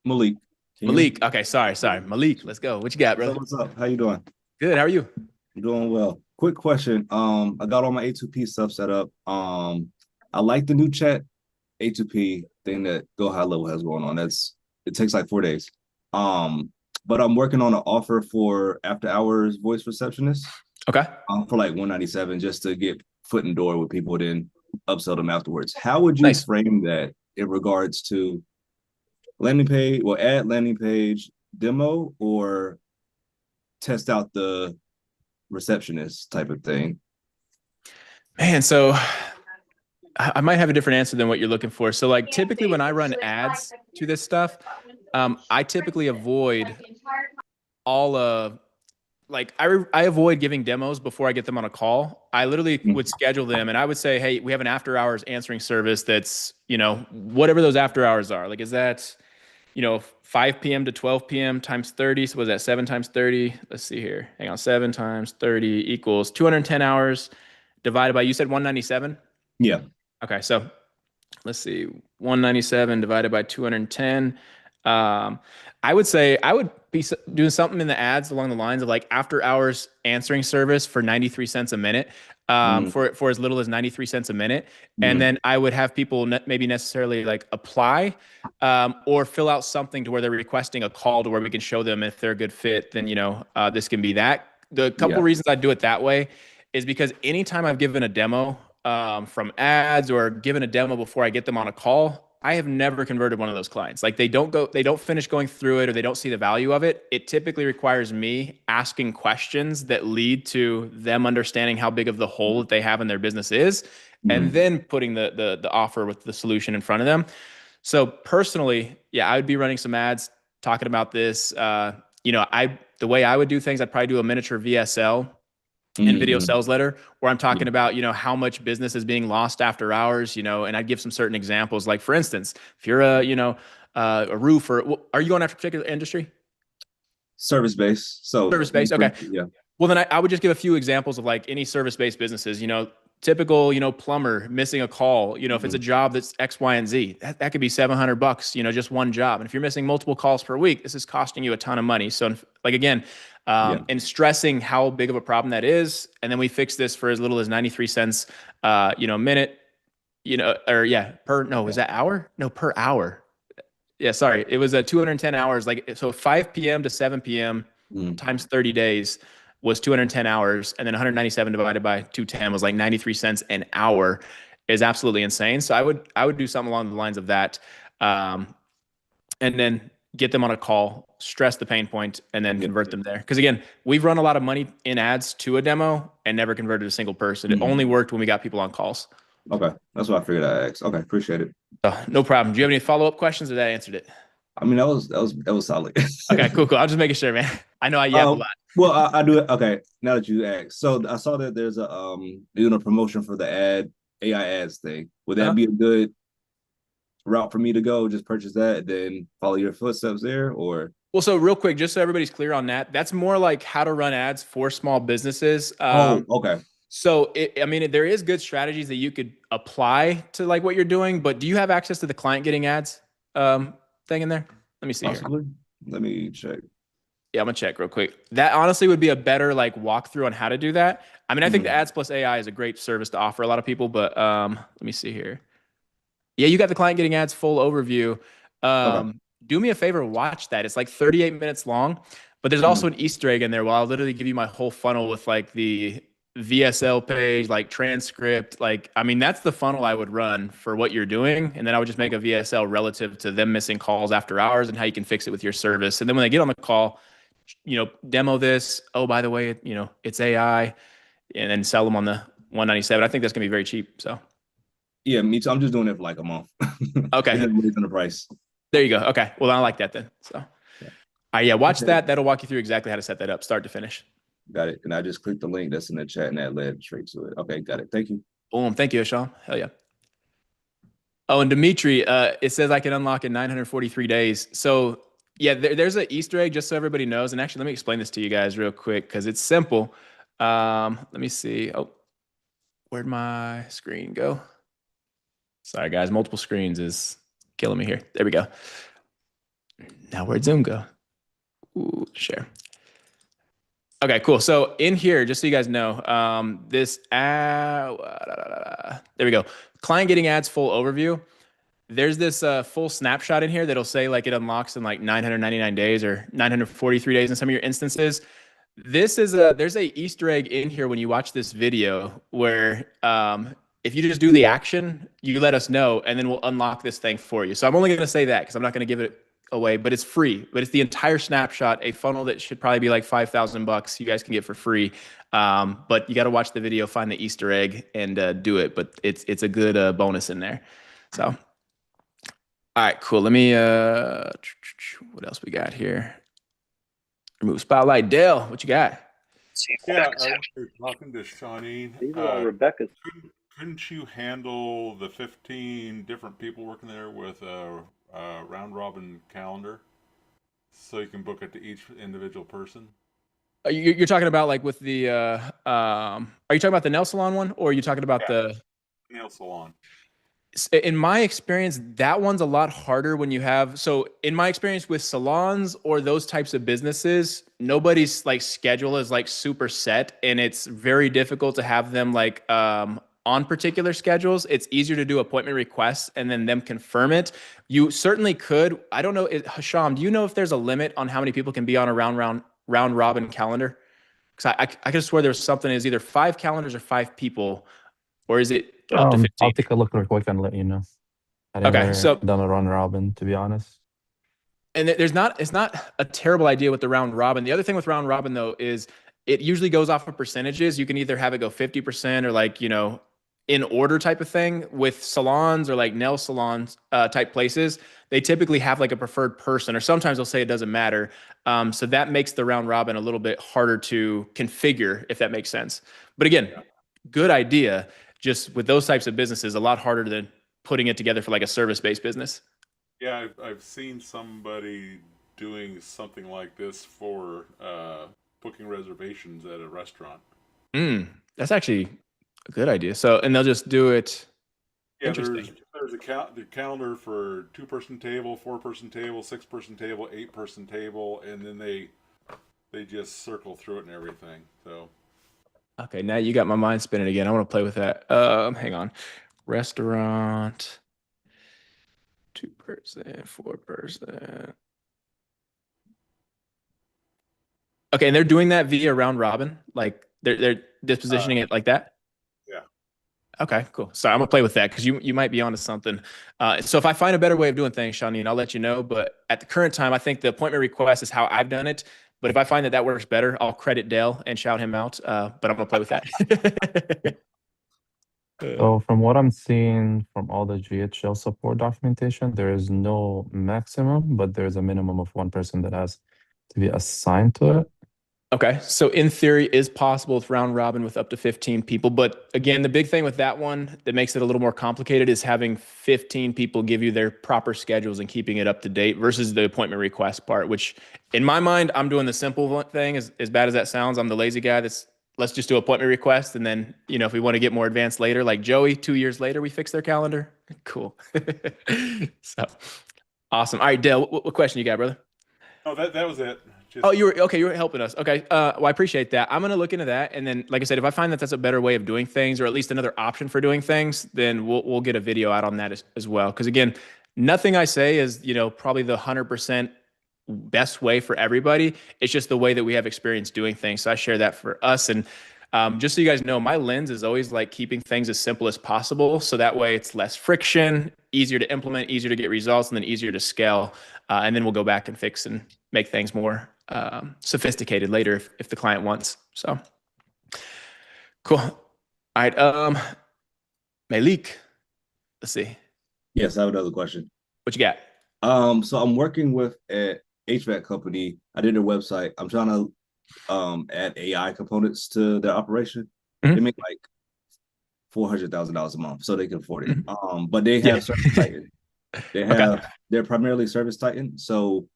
Malik. Malik. Okay, sorry. Malik, let's go. What you got, brother? What's up? How you doing? Good. How are you? I'm doing well. Quick question. I got all my A2P stuff set up. I like the new chat A2P thing that Go High Level has going on. It takes like 4 days. But I'm working on an offer for after hours voice receptionist. Okay. For like $197 just to get foot in door with people, then upsell them afterwards. How would you frame that in regards to landing page, or add landing page demo, or test out the receptionist type of thing? Man, so I might have a different answer than what you're looking for. So like typically when I run ads to this stuff, I typically avoid all like I avoid giving demos before I get them on a call. I literally would schedule them and I would say, hey, we have an after hours answering service that's, whatever those after hours are. Like, is that, 5 p.m. to 12 p.m. times 30. So was that 7 times 30? Let's see here. Hang on. 7 times 30 equals 210 hours divided by, you said 197? Yeah. Okay. So let's see. 197 divided by 210. I would say I would be doing something in the ads along the lines of like after hours answering service for 93 cents a minute, for as little as 93 cents a minute. And then I would have people maybe necessarily like apply, or fill out something to where they're requesting a call to where we can show them if they're a good fit, then, this can be that. The couple reasons I do it that way is because anytime I've given a demo, from ads or given a demo before I get them on a call, I have never converted one of those clients. Like they don't finish going through it or they don't see the value of it. It typically requires me asking questions that lead to them understanding how big of the hole that they have in their business is, and then putting the offer with the solution in front of them. So personally, yeah, I would be running some ads talking about this. The way I would do things, I'd probably do a miniature VSL and video sales letter where I'm talking about, how much business is being lost after hours, and I'd give some certain examples. Like for instance, if you're a roofer, are you going after a particular industry? Service-based. So service-based. Okay. Yeah. Well, then I would just give a few examples of like any service-based businesses, typical, plumber missing a call, if it's a job that's X, Y, and Z, that could be $700, just one job. And if you're missing multiple calls per week, this is costing you a ton of money. So like, again, and stressing how big of a problem that is. And then we fix this for as little as 93 cents, a minute, is that hour? No, per hour. Yeah. Sorry. It was 210 hours. Like, so 5 p.m. to 7 p.m. times 30 days was 210 hours. And then 197 divided by 210 was like 93 cents an hour, is absolutely insane. So I would do something along the lines of that. And then get them on a call, stress the pain point, and then convert them there. Because again, we've run a lot of money in ads to a demo and never converted a single person. It only worked when we got people on calls. Okay. That's what I figured I'd ask. Okay. Appreciate it. No problem. Do you have any follow-up questions or that answered it? I mean, that was solid. Okay, cool. I'm just making sure, man. I know I yell a lot. Well, I do it. Okay. Now that you asked. So I saw that there's doing a promotion for the AI ads thing. Would that be a good route for me to go? Just purchase that, then follow your footsteps there, or? Well, so real quick, just so everybody's clear on that, that's more like how to run ads for small businesses. Okay. So there is good strategies that you could apply to like what you're doing, but do you have access to the client getting ads thing in there? Let me see Possibly. here. Let me check. Yeah, I'm gonna check real quick. That honestly would be a better like walkthrough on how to do that. I mean, I think the Ads Plus AI is a great service to offer a lot of people, but let me see here. Yeah, you got the client getting ads full overview. Do me a favor, watch that. It's like 38 minutes long, but there's also an Easter egg in there where I'll literally give you my whole funnel with like the VSL page, like transcript. Like, I mean, that's the funnel I would run for what you're doing. And then I would just make a VSL relative to them missing calls after hours and how you can fix it with your service. And then when they get on the call, demo this. Oh, by the way, it's AI, and then sell them on the 197. I think that's gonna be very cheap. So. Yeah, me too. I'm just doing it for like a month. Okay. Raising the price. There you go. Okay. Well, I like that then. So, watch that. That'll walk you through exactly how to set that up, start to finish. Got it. And I just clicked the link that's in the chat, and that led straight to it. Okay, got it. Thank you. Boom. Thank you, Sean. Hell yeah. Oh, and Dimitri, it says I can unlock in 943 days. So yeah, there's an Easter egg, just so everybody knows. And actually, let me explain this to you guys real quick because it's simple. Let me see. Oh, where'd my screen go? Sorry, guys. Multiple screens is killing me here. There we go. Now where'd Zoom go? Ooh, share. Okay, cool. So in here, just so you guys know, there we go. Client getting ads full overview. There's this full snapshot in here that'll say like it unlocks in like 999 days or 943 days in some of your instances. There's a Easter egg in here when you watch this video where if you just do the action, you let us know, and then we'll unlock this thing for you. So I'm only going to say that because I'm not going to give it away, but it's free. But it's the entire snapshot, a funnel that should probably be like $5,000 you guys can get for free. But you got to watch the video, find the Easter egg, and do it. But it's a good bonus in there. So, all right, cool. Let me what else we got here? Remove spotlight. Dale, what you got? Yeah, I was talking to Shawnee. These are all Rebecca's. Couldn't you handle the 15 different people working there with a round robin calendar, so you can book it to each individual person? You're talking about like with the are you talking about the nail salon one, or are you talking about the nail salon? In my experience, that one's a lot harder when you have, so in my experience with salons or those types of businesses, nobody's like schedule is like super set, and it's very difficult to have them like on particular schedules. It's easier to do appointment requests and then them confirm it. You certainly could. I don't know, Hasham, do you know if there's a limit on how many people can be on a round robin calendar? Because I could have swore there was something is either 5 calendars or 5 people, or is it up to 15? I'll take a look real quick and let you know. Okay, so done a round robin, to be honest. And it's not a terrible idea with the round robin. The other thing with round robin though is it usually goes off of percentages. You can either have it go 50% or like, in order type of thing. With salons or like nail salons type places, they typically have like a preferred person, or sometimes they'll say it doesn't matter. So that makes the round robin a little bit harder to configure, if that makes sense. But again, good idea. Just with those types of businesses, a lot harder than putting it together for like a service-based business. Yeah, I've seen somebody doing something like this for booking reservations at a restaurant. That's actually a good idea. So, and they'll just do it. Yeah, there's the calendar for 2-person table, 4-person table, 6-person table, 8-person table, and then they just circle through it and everything. So. Okay, now you got my mind spinning again. I want to play with that. Hang on. Restaurant, 2-person, 4-person. Okay, and they're doing that via round robin? Like they're dispositioning it like that? Yeah. Okay, cool. So I'm gonna play with that because you might be onto something. So if I find a better way of doing things, Shawnee, I'll let you know. But at the current time, I think the appointment request is how I've done it. But if I find that works better, I'll credit Dale and shout him out. But I'm gonna play with that. So from what I'm seeing from all the GHL support documentation, there is no maximum, but there's a minimum of 1 person that has to be assigned to it. Okay, so in theory, is possible with round robin with up to 15 people. But again, the big thing with that one that makes it a little more complicated is having 15 people give you their proper schedules and keeping it up to date versus the appointment request part, which in my mind, I'm doing the simple thing. As bad as that sounds, I'm the lazy guy let's just do appointment request. And then, if we want to get more advanced later, like Joey, 2 years later, we fix their calendar. Cool. So awesome. All right, Dale, what question you got, brother? Oh, that was it. You were helping us. Okay. Well, I appreciate that. I'm going to look into that. And then, like I said, if I find that that's a better way of doing things, or at least another option for doing things, then we'll get a video out on that as well. Because again, nothing I say is, probably the 100% best way for everybody. It's just the way that we have experience doing things. So I share that for us. And just so you guys know, my lens is always like keeping things as simple as possible. So that way it's less friction, easier to implement, easier to get results, and then easier to scale. And then we'll go back and fix and make things more sophisticated later if the client wants. So cool. All right. Malik, let's see. Yes, I have another question. What you got? So I'm working with an HVAC company. I did their website. I'm trying to add AI components to their operation. Mm-hmm. They make like $400,000 a month, so they can afford it. But they have Service Titan. They're primarily Service Titan, so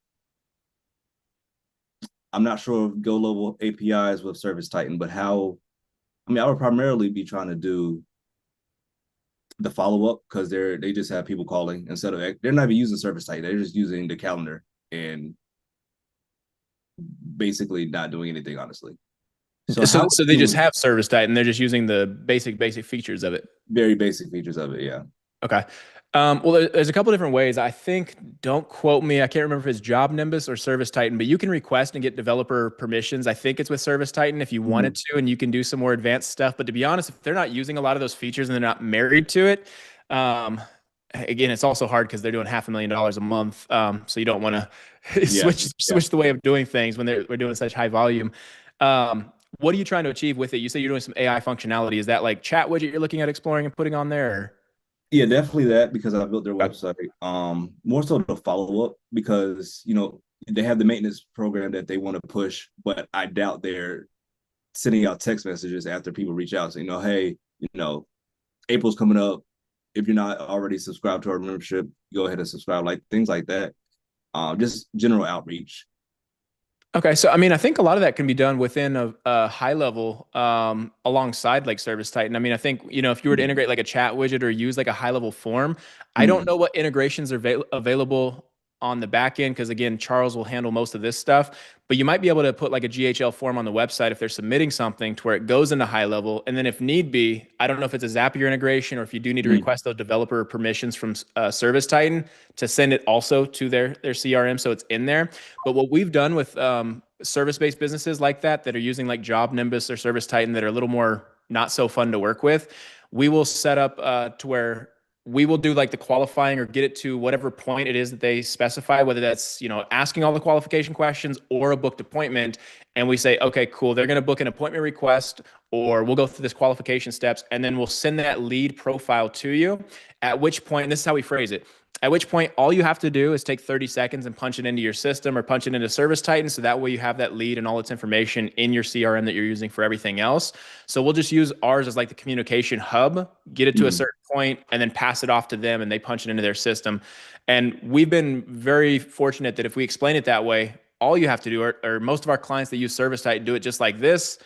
I'm not sure of Go level APIs with Service Titan, but I would primarily be trying to do the follow-up because they just have people calling instead of, they're not even using Service Titan. They're just using the calendar and basically not doing anything, honestly. So they just have Service Titan. They're just using the basic features of it. Very basic features of it, yeah. Okay. Well, there's a couple different ways. I think, don't quote me, I can't remember if it's Job Nimbus or Service Titan, but you can request and get developer permissions. I think it's with Service Titan if you wanted to, and you can do some more advanced stuff. But to be honest, if they're not using a lot of those features and they're not married to it, again, it's also hard because they're doing $500,000 a month. So you don't want to switch the way of doing things when we're doing such high volume. What are you trying to achieve with it? You say you're doing some AI functionality. Is that like chat widget you're looking at exploring and putting on there? Or? Yeah, definitely that, because I built their website. More so to follow up, because they have the maintenance program that they want to push, but I doubt they're sending out text messages after people reach out saying, hey, April's coming up. If you're not already subscribed to our membership, go ahead and subscribe, like things like that. Just general outreach. Okay. So, I mean, I think a lot of that can be done within a high level alongside like Service Titan. I mean, I think, if you were to integrate like a chat widget or use like a high level form, I don't know what integrations are available on the back end, because again, Charles will handle most of this stuff, but you might be able to put like a GHL form on the website if they're submitting something to where it goes into high level. And then if need be, I don't know if it's a Zapier integration or if you do need to request those developer permissions from Service Titan to send it also to their CRM, so it's in there. But what we've done with service-based businesses like that are using like Job Nimbus or Service Titan that are a little more not so fun to work with, we will set up to where we will do like the qualifying or get it to whatever point it is that they specify, whether that's, asking all the qualification questions or a booked appointment. And we say, okay, cool. They're going to book an appointment request, or we'll go through this qualification steps, and then we'll send that lead profile to you. At which point, and this is how we phrase it, at which point all you have to do is take 30 seconds and punch it into your system or punch it into Service Titan. So that way you have that lead and all its information in your CRM that you're using for everything else. So we'll just use ours as like the communication hub, get it to a certain point, and then pass it off to them and they punch it into their system. And we've been very fortunate that if we explain it that way, all you have to do, or most of our clients that use Service Titan do it just like this,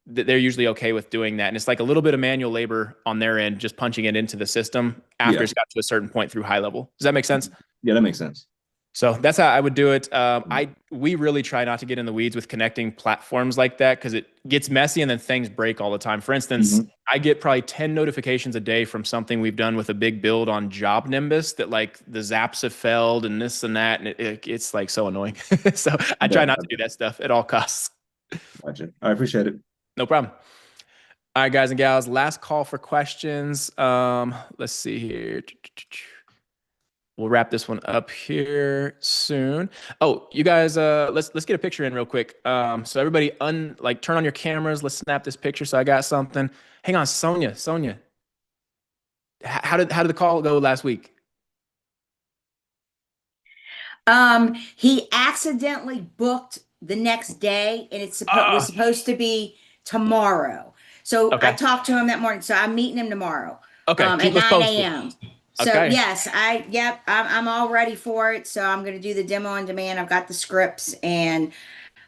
they're usually okay with doing that. And it's like a little bit of manual labor on their end, just punching it into the system after it's got to a certain point through high level. Does that make sense? Yeah, that makes sense. So that's how I would do it. We really try not to get in the weeds with connecting platforms like that, because it gets messy and then things break all the time. For instance, I get probably 10 notifications a day from something we've done with a big build on Job Nimbus that like the zaps have failed and this and that. And it's like so annoying. So I try not to do that stuff at all costs. Gotcha. I appreciate it. No problem. All right, guys and gals, last call for questions. Let's see here. We'll wrap this one up here soon. Oh, you guys, let's get a picture in real quick. So everybody, turn on your cameras. Let's snap this picture. So I got something. Hang on, Sonia. How did the call go last week? He accidentally booked the next day, and it was supposed to be tomorrow. So I talked to him that morning. So I'm meeting him tomorrow. Okay. At 9 a.m. So yes, I'm all ready for it. So I'm going to do the demo on demand. I've got the scripts, and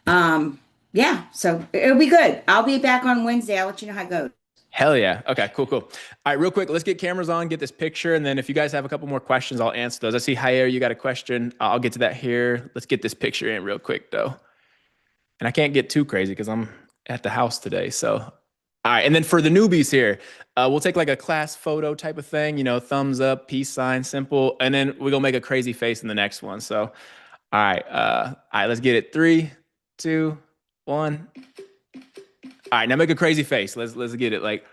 so it'll be good. I'll be back on Wednesday. I'll let you know how it goes. Hell yeah. Okay, cool. All right, real quick, let's get cameras on, get this picture. And then if you guys have a couple more questions, I'll answer those. I see Jair, you got a question. I'll get to that here. Let's get this picture in real quick though. And I can't get too crazy because I'm at the house today. So, all right. And then for the newbies here, we'll take like a class photo type of thing, thumbs up, peace sign, simple. And then we're going to make a crazy face in the next one. So, all right, let's get it. 3, 2, 1. All right, now make a crazy face. Let's get it like.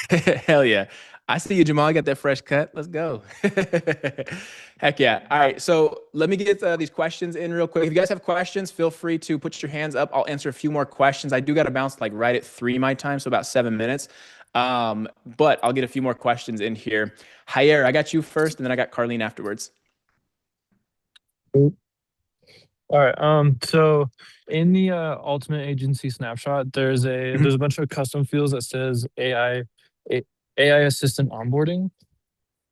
Hell yeah. I see you, Jamal. You got that fresh cut. Let's go. Heck yeah. All right. So let me get these questions in real quick. If you guys have questions, feel free to put your hands up. I'll answer a few more questions. I do got to bounce like right at 3 my time, so about 7 minutes. But I'll get a few more questions in here. Jair, I got you first, and then I got Carlene afterwards. All right. So in the Ultimate Agency snapshot, there's a bunch of custom fields that says AI assistant onboarding,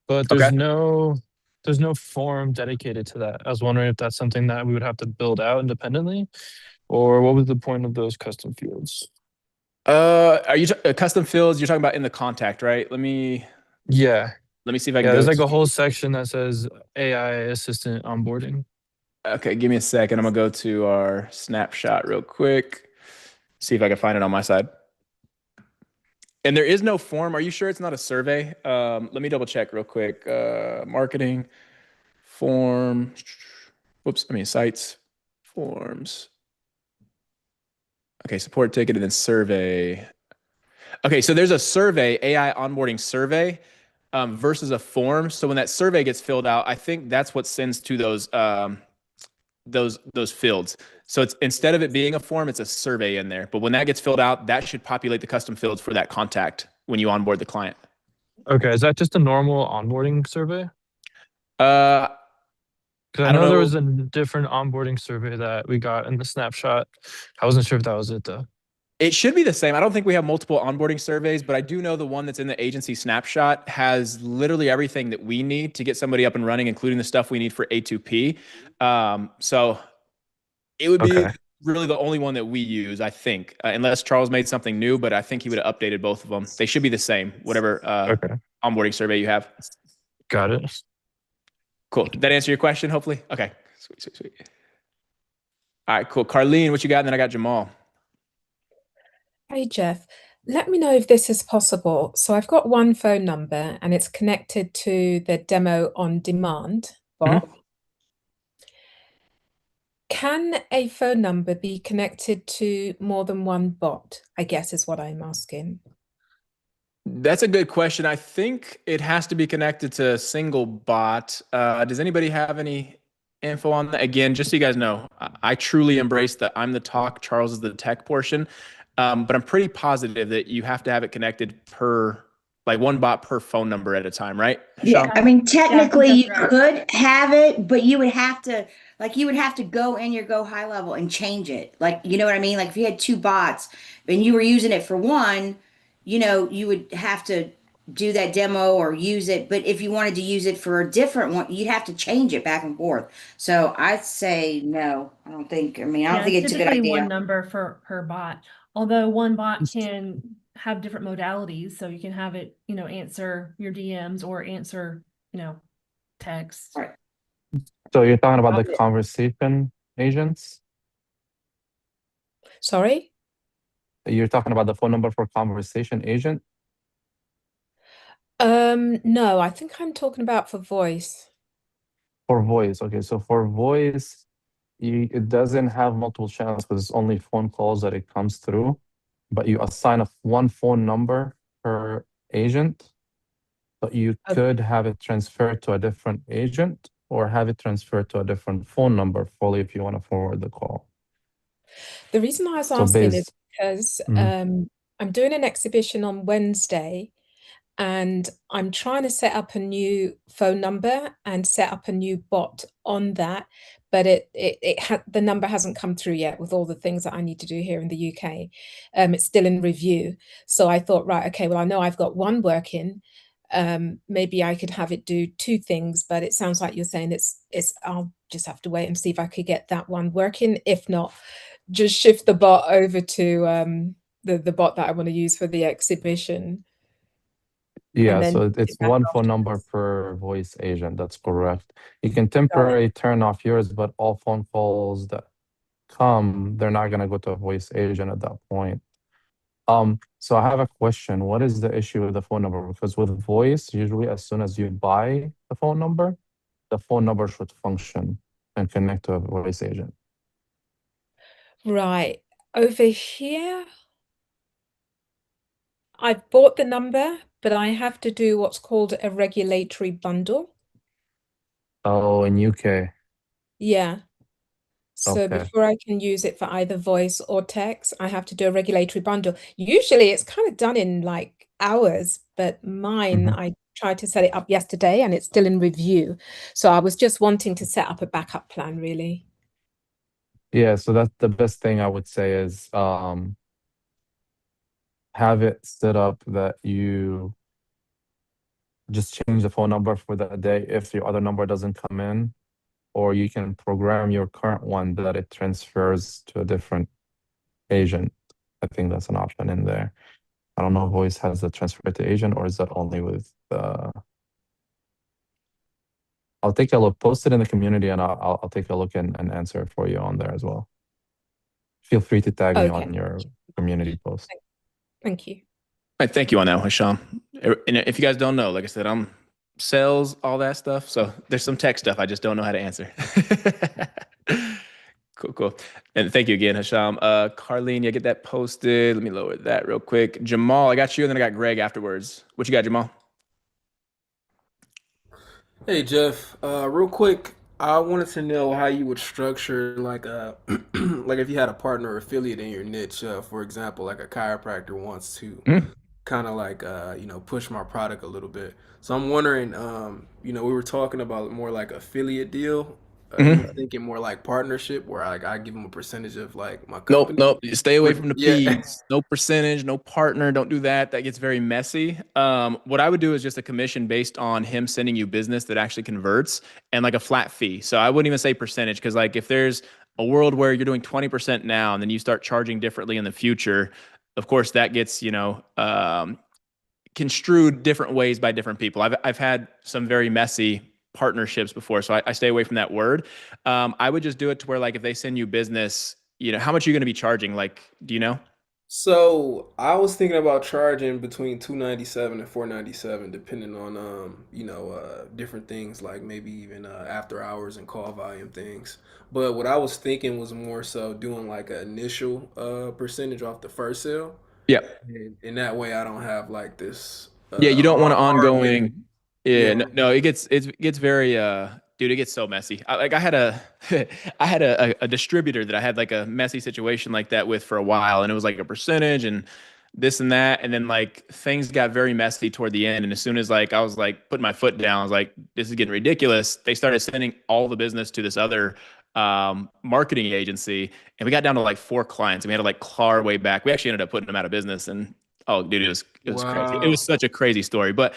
but there's no form dedicated to that. I was wondering if that's something that we would have to build out independently, or what was the point of those custom fields? Are you custom fields? You're talking about in the contact, right? Let me see if I can. There's like a whole section that says AI assistant onboarding. Okay, give me a second. I'm gonna go to our snapshot real quick. See if I can find it on my side. And there is no form. Are you sure it's not a survey? Let me double check real quick. Marketing, form, sites, forms. Okay, support ticket and then survey. Okay, so there's a survey, AI onboarding survey, versus a form. So when that survey gets filled out, I think that's what sends to those fields. So it's instead of it being a form, it's a survey in there. But when that gets filled out, that should populate the custom fields for that contact when you onboard the client. Okay, is that just a normal onboarding survey? Because I know there was a different onboarding survey that we got in the snapshot. I wasn't sure if that was it though. It should be the same. I don't think we have multiple onboarding surveys, but I do know the one that's in the agency snapshot has literally everything that we need to get somebody up and running, including the stuff we need for A2P. So it would be really the only one that we use, I think, unless Charles made something new, but I think he would have updated both of them. They should be the same, whatever onboarding survey you have. Got it. Cool. Did that answer your question, hopefully? Okay. Sweet. All right, cool. Carlene, what you got? And then I got Jamal. Hey, Jeff. Let me know if this is possible. So I've got one phone number and it's connected to the demo on demand bot. Mm-hmm. Can a phone number be connected to more than one bot, I guess is what I'm asking. That's a good question. I think it has to be connected to a single bot. Does anybody have any info on that? Again, just so you guys know, I truly embrace the I'm the talk, Charles is the tech portion. But I'm pretty positive that you have to have it connected per, like one bot per phone number at a time, right? Yeah, I mean, technically you could have it, but you would have to, go in your Go High level and change it. Like, you know what I mean? Like if you had two bots and you were using it for one, you would have to do that demo or use it. But if you wanted to use it for a different one, you'd have to change it back and forth. So I'd say no. I don't think it's a good idea. One number per bot. Although one bot can have different modalities, so you can have it, answer your DMs or answer, text. Right. So you're talking about the conversation agents? Sorry? You're talking about the phone number for conversation agent? No, I think I'm talking about for voice. For voice, okay. So for voice, it doesn't have multiple channels because it's only phone calls that it comes through, but you assign one phone number per agent, but you could have it transferred to a different agent or have it transferred to a different phone number fully if you want to forward the call. The reason I was asking is because I'm doing an exhibition on Wednesday and I'm trying to set up a new phone number and set up a new bot on that, but the number hasn't come through yet with all the things that I need to do here in the UK. It's still in review. So I thought, right, okay, well, I know I've got one working. Maybe I could have it do two things, but it sounds like you're saying I'll just have to wait and see if I could get that one working. If not, just shift the bot over to the bot that I want to use for the exhibition. Yeah, so it's one phone number per voice agent. That's correct. You can temporarily turn off yours, but all phone calls that come, they're not going to go to a voice agent at that point. So I have a question. What is the issue with the phone number? Because with voice, usually as soon as you buy the phone number should function and connect to a voice agent. Right. Over here, I've bought the number, but I have to do what's called a regulatory bundle. Oh, in UK. Yeah. So Okay. before I can use it for either voice or text, I have to do a regulatory bundle. Usually it's kind of done in like hours, but mine, I tried to set it up yesterday and it's still in review. So I was just wanting to set up a backup plan, really. Yeah, so that's the best thing I would say is have it set up that you just change the phone number for that day if your other number doesn't come in, or you can program your current one that it transfers to a different agent. I think that's an option in there. I don't know if voice has the transfer to agent or is that only with I'll take a look, post it in the community and I'll take a look and answer it for you on there as well. Feel free to tag me on your community post. Thank you. I thank you on that one, Hisham. And if you guys don't know, like I said, I'm sales, all that stuff. So there's some tech stuff I just don't know how to answer. Cool. And thank you again, Hisham. Carlene, get that posted. Let me lower that real quick. Jamal, I got you, and then I got Greg afterwards. What you got, Jamal? Hey, Jeff. Real quick, I wanted to know how you would structure like like if you had a partner or affiliate in your niche, for example, like a chiropractor wants to kind of like push my product a little bit. So I'm wondering, we were talking about more like affiliate deal. Thinking more like partnership where I give them a percentage of like my company. Nope. Stay away from the P's. No percentage, no partner. Don't do that. That gets very messy. What I would do is just a commission based on him sending you business that actually converts and like a flat fee. So I wouldn't even say percentage because like if there's a world where you're doing 20% now and then you start charging differently in the future, of course that gets, construed different ways by different people. I've had some very messy partnerships before. So I stay away from that word. I would just do it to where like, if they send you business, how much are you going to be charging? Like, do you know? So I was thinking about charging between $297 and $497, depending on, different things like maybe even after hours and call volume things. But what I was thinking was more so doing like an initial percentage off the first sale. Yeah. And that way I don't have like this. You don't want to ongoing. Yeah, no, it gets very dude, it gets so messy. I had a distributor that I had like a messy situation like that with for a while, and it was like a percentage and this and that, and then like things got very messy toward the end. And as soon as like I was like putting my foot down, I was like, this is getting ridiculous. They started sending all the business to this other marketing agency, and we got down to like 4 clients, and we had to like claw our way back. We actually ended up putting them out of business, and oh, dude, it was crazy. It was such a crazy story. But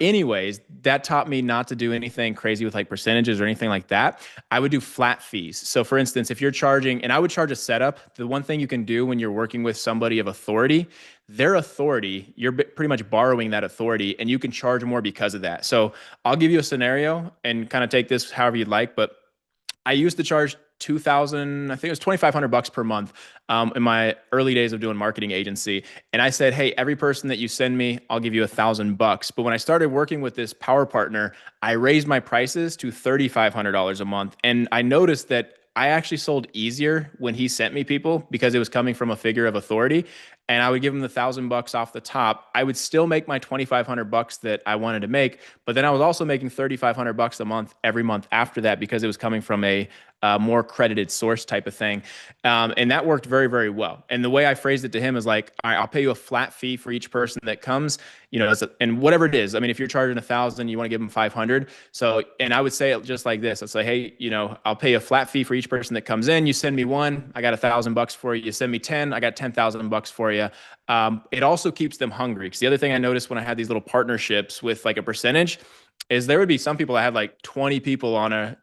anyways, that taught me not to do anything crazy with like percentages or anything like that. I would do flat fees. So for instance, if you're charging, and I would charge a setup, the one thing you can do when you're working with somebody of authority, their authority, you're pretty much borrowing that authority, and you can charge more because of that. So I'll give you a scenario and kind of take this however you'd like, but I used to charge $2,000, I think it was $2,500 per month in my early days of doing marketing agency. And I said, hey, every person that you send me, I'll give you $1,000. But when I started working with this power partner, I raised my prices to $3,500 a month. And I noticed that I actually sold easier when he sent me people because it was coming from a figure of authority. And I would give him the $1,000 off the top. I would still make my $2,500 that I wanted to make, but then I was also making $3,500 a month every month after that because it was coming from a more credited source type of thing. And that worked very, very well. And the way I phrased it to him is like, all right, I'll pay you a flat fee for each person that comes, and whatever it is. I mean, if you're charging 1,000, you want to give them 500. So, and I would say it just like this. I'd say, hey, I'll pay a flat fee for each person that comes in. You send me 1, I got $1,000 for you. You send me 10, I got $10,000 for you. It also keeps them hungry. Because the other thing I noticed when I had these little partnerships with like a percentage is there would be some people that had like 20 people on a,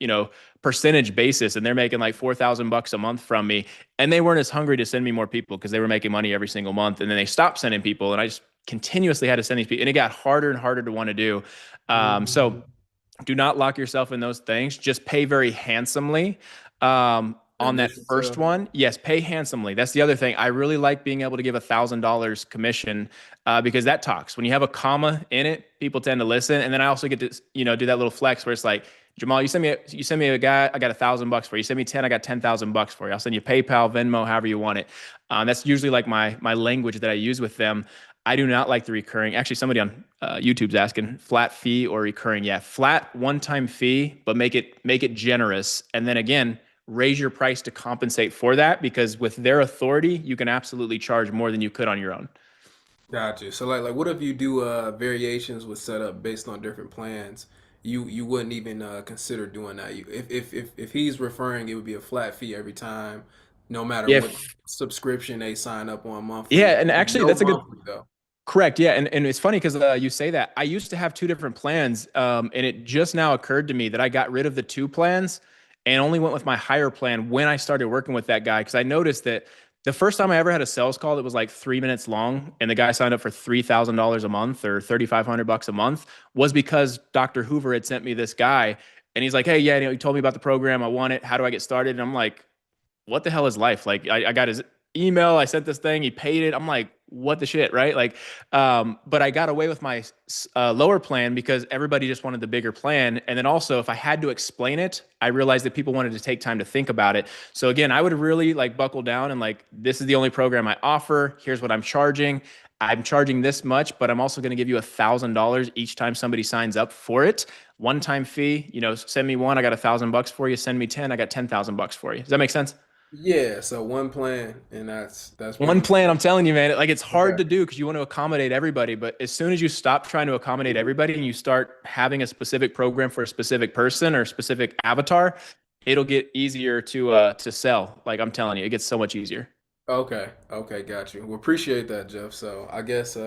percentage basis, and they're making like $4,000 a month from me. And they weren't as hungry to send me more people because they were making money every single month. And then they stopped sending people, and I just continuously had to send these people, and it got harder and harder to want to do. So do not lock yourself in those things. Just pay very handsomely. On that first one, yes, pay handsomely. That's the other thing. I really like being able to give $1,000 commission because that talks. When you have a comma in it, people tend to listen. And then I also get to, do that little flex where it's like, Jamal, you send me a guy, I got $1,000 for you. Send me 10, I got $10,000 for you. I'll send you PayPal, Venmo, however you want it. That's usually like my language that I use with them. I do not like the recurring. Actually, somebody on YouTube's asking flat fee or recurring. Yeah, flat one-time fee, but make it generous. And then again, raise your price to compensate for that, because with their authority, you can absolutely charge more than you could on your own. Gotcha. So like what if you do variations with setup based on different plans? You wouldn't even consider doing that. If he's referring, it would be a flat fee every time, no matter what subscription they sign up on monthly. Yeah, and actually that's a good. Correct. Yeah. And it's funny because you say that. I used to have 2 different plans, and it just now occurred to me that I got rid of the 2 plans and only went with my higher plan when I started working with that guy. Because I noticed that the first time I ever had a sales call that was like 3 minutes long and the guy signed up for $3,000 a month or $3,500 a month was because Dr. Hoover had sent me this guy, and he's like, hey, yeah, he told me about the program. I want it. How do I get started? And I'm like, what the hell is life? Like I got his email, I sent this thing, he paid it. I'm like, what the shit, right? Like, but I got away with my lower plan because everybody just wanted the bigger plan. And then also, if I had to explain it, I realized that people wanted to take time to think about it. So again, I would really like buckle down and like, this is the only program I offer. Here's what I'm charging. I'm charging this much, but I'm also going to give you $1,000 each time somebody signs up for it. One-time fee, you know, send me one, I got $1,000 for you. Send me 10, I got $10,000 for you. Does that make sense? Yeah, so one plan, and that's one plan. I'm telling you, man, like it's hard to do because you want to accommodate everybody. But as soon as you stop trying to accommodate everybody and you start having a specific program for a specific person or specific avatar, it'll get easier to sell. Like I'm telling you, it gets so much easier. Okay, got you. Well, appreciate that, Jeff. So I guess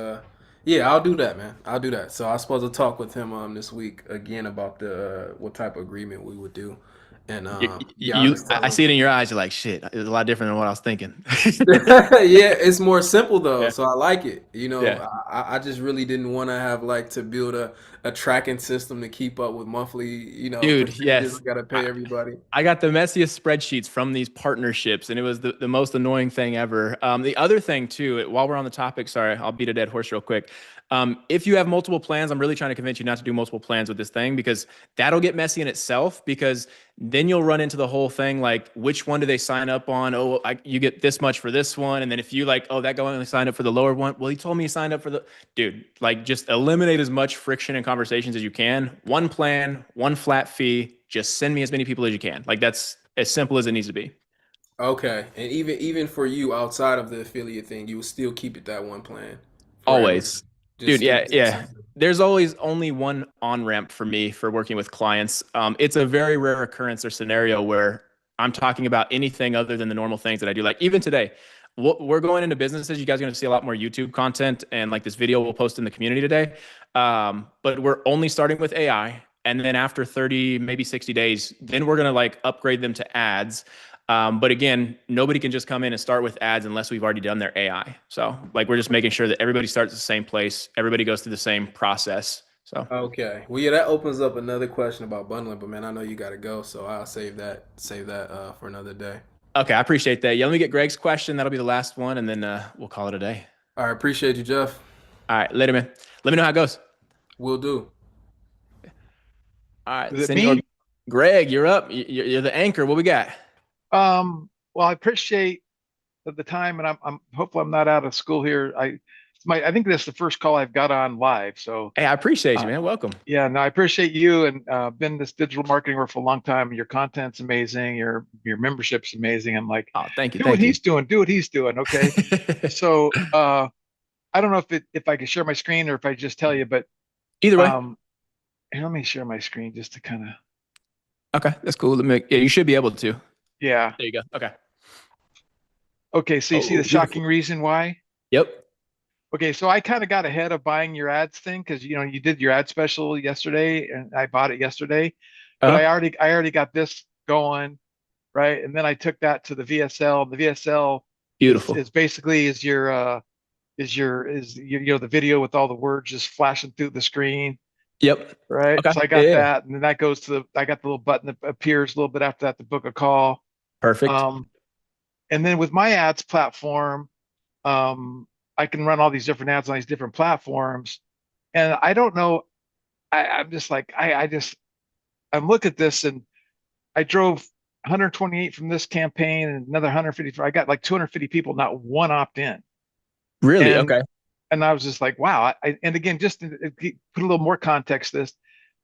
yeah, I'll do that, man. I'll do that. So I supposed to talk with him this week again about the what type of agreement we would do. And I see it in your eyes. You're like, shit, it's a lot different than what I was thinking. Yeah, it's more simple though, Yeah. so I like it. You know, Yeah. I just really didn't want to have like to build a tracking system to keep up with monthly, you know, Dude, percentages yes. I gotta pay everybody. I got the messiest spreadsheets from these partnerships, and it was the most annoying thing ever. The other thing too, while we're on the topic, sorry, I'll beat a dead horse real quick. If you have multiple plans, I'm really trying to convince you not to do multiple plans with this thing because that'll get messy in itself because then you'll run into the whole thing like, which one do they sign up on? Oh, you get this much for this one. And then if you like, oh, that guy only signed up for the lower one. Well, he told me he signed up for the, dude, like just eliminate as much friction and conversations as you can. One plan, one flat fee, just send me as many people as you can. Like that's as simple as it needs to be. Okay, and even for you outside of the affiliate thing, you would still keep it that one plan. Always. Dude, stick yeah, to the yeah. system. There's always only one on-ramp for me for working with clients. It's a very rare occurrence or scenario where I'm talking about anything other than the normal things that I do. Like even today, we're going into businesses. You guys are going to see a lot more YouTube content and like this video we'll post in the community today. But we're only starting with AI. And then after 30, maybe 60 days, then we're going to like upgrade them to ads. But again, nobody can just come in and start with ads unless we've already done their AI. So like, we're just making sure that everybody starts at the same place. Everybody goes through the same process. So, Okay, well, yeah, that opens up another question about bundling, but man, I know you got to go, so I'll save that for another day. okay. I appreciate that. Yeah. Let me get Greg's question. That'll be the last one. And then, we'll call it a day. All right, appreciate you, Jeff. All right. Later, man. Let me know how it goes. Will do. All right. Is it Senor me? Greg, you're up. You're the anchor. What we got? Well, I appreciate the time, and I'm hopefully I'm not out of school here. I think this is the first call I've got on live. So Hey, I appreciate you, man. Welcome. yeah, no, I appreciate you and been in this digital marketing world for a long time. Your content's amazing. Your membership's amazing. I'm like, Oh, thank you. do what Thank you. he's doing. Do what he's doing. Okay. So I don't know if I can share my screen or if I just tell you, but Either way. here, let me share my screen just to kind of Okay. That's cool. Yeah, you should be able to. yeah. There you go. Okay. Okay, so you see Oh, the shocking reason why? Yep. Okay, so I kind of got ahead of buying your ads thing because you did your ad special yesterday and I bought it yesterday, but Uh-huh. I already got this going, right? And then I took that to the VSL. The VSL Beautiful. is basically the video with all the words just flashing through the screen, Yep. right? Okay. So I got Yeah. that, and then that goes to I got the little button that appears a little bit after that to book a call. Perfect. And then with my ads platform, I can run all these different ads on these different platforms. And I don't know, I'm just like, I'm looking at this and I drove 128 from this campaign and another 150. I got like 250 people, not one opt in. Really? And, Okay. and I was just like, wow. And again, just to put a little more context to this,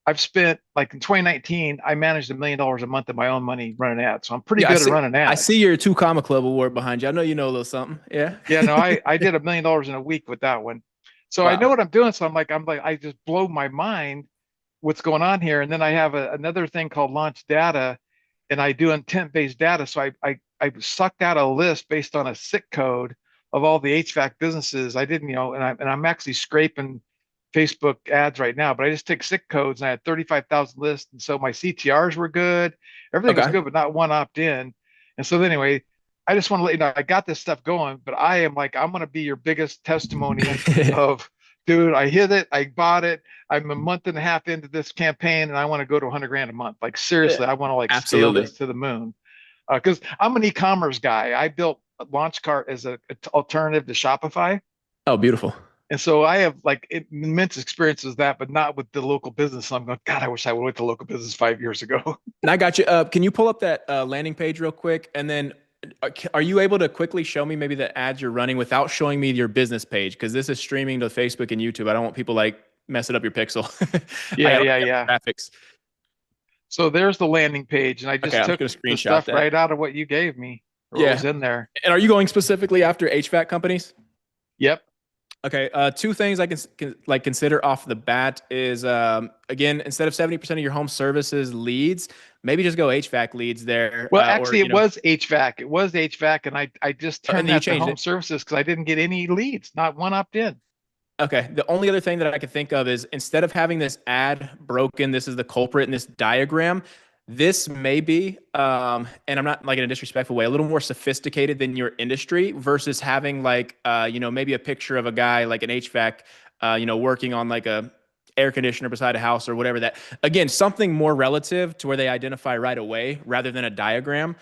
I've spent like in 2019, I managed $1 million a month of my own money running ads. So I'm pretty Yeah, good at running ads. I see your 2 Comma Club award behind you. I know you know a little something. Yeah. Yeah, no, I did $1 million in a week with that one. So I Wow. know what I'm doing. So I'm like, I just blow my mind what's going on here. And then I have another thing called Launch Data, and I do intent-based data. So I sucked out a list based on a SIC code of all the HVAC businesses. I didn't, and I'm actually scraping Facebook ads right now, but I just take SIC codes and I had 35,000 lists. And so my CTRs were good. Everything was Okay. good, but not one opt-in. And so anyway, I just want to let you know, I got this stuff going, but I am like, I'm going to be your biggest testimony of, dude, I hit it. I bought it. I'm a month and a half into this campaign and I want to go to 100 grand a month. Like seriously, I want to like scale Absolutely. this to the moon. Cause I'm an e-commerce guy. I built LaunchCart as an alternative to Shopify. Oh, beautiful. And so I have like immense experience with that, but not with the local business. So I'm going, God, I wish I would went to local business 5 years ago. And I got you. Can you pull up that landing page real quick? And then are you able to quickly show me maybe the ads you're running without showing me your business page? Because this is streaming to Facebook and YouTube. I don't want people like messing up your pixel. Yeah. Graphics. So there's the landing page, and I just took the stuff right out of what you gave me. What was in there. And are you going specifically after HVAC companies? Yep. Okay. Two things I can like consider off the bat is again, instead of 70% of your home services leads, maybe just go HVAC leads there. Well, actually, it was HVAC. It was HVAC, and I just turned that to home services because I didn't get any leads, not one opt-in. Okay. The only other thing that I could think of is instead of having this ad broken, this is the culprit in this diagram. This may be, and I'm not like in a disrespectful way, a little more sophisticated than your industry versus having like, maybe a picture of a guy like an HVAC, working on like a air conditioner beside a house or whatever that, again, something more relative to where they identify right away rather than a diagram.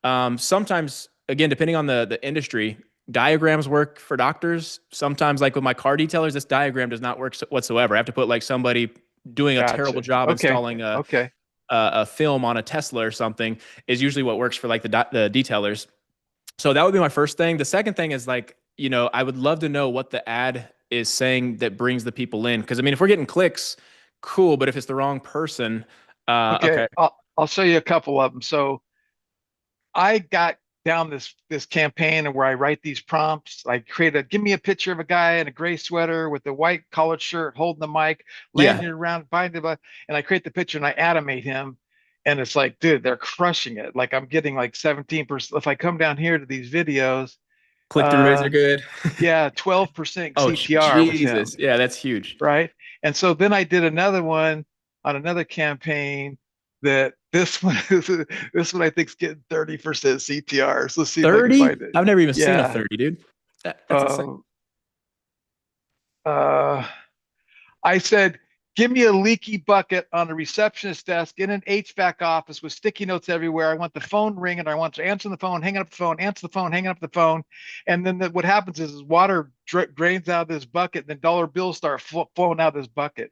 Sometimes, again, depending on the industry, diagrams work for doctors. Sometimes like with my car detailers, this diagram does not work whatsoever. I have to put like somebody doing a terrible job installing a film on a Tesla or something is usually what works for like the detailers. So that would be my first thing. The second thing is like, I would love to know what the ad is saying that brings the people in. Cause I mean, if we're getting clicks, cool. But if it's the wrong person, okay. I'll show you a couple of them. So I got down this campaign where I write these prompts. I give me a picture of a guy in a gray sweater with a white collared shirt holding the mic, landing around, and I create the picture and I animate him. And it's like, dude, they're crushing it. Like I'm getting like 17%. If I come down here to these videos, click-through rates are good. Yeah, 12% Oh, CTR. Jesus. Yeah, that's huge. Right. And so then I did another one on another campaign that this one I think is getting 30% CTR. So let's see 30? if I can find it. I've never even seen a 30, dude. That's insane. I said, give me a leaky bucket on a receptionist desk in an HVAC office with sticky notes everywhere. I want the phone ringing. I want to answer the phone, hang up the phone, answer the phone, hang up the phone. And then what happens is water drains out of this bucket, and then dollar bills start flowing out of this bucket.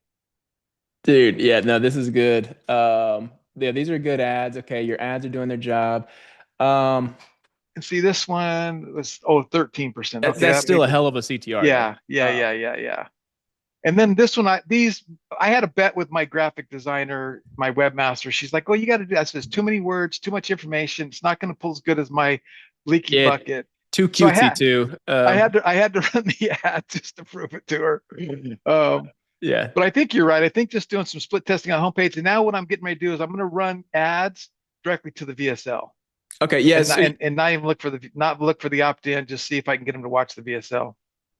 Dude, yeah, no, this is good. Yeah, these are good ads. Okay, your ads are doing their job. And see, this one was 13%. That's still a hell of a CTR. Yeah. And then this one, I had a bet with my graphic designer, my webmaster. She's like, "Oh, you got to do that. There's too many words, too much information. It's not going to pull as good as my leaky bucket." Too cutesy too. I had to run the ad just to prove it to her. Yeah. But I think you're right. I think just doing some split testing on homepage. And now what I'm getting ready to do is I'm going to run ads directly to the VSL. Okay. Yes. And not even look for the opt-in, just see if I can get them to watch the VSL.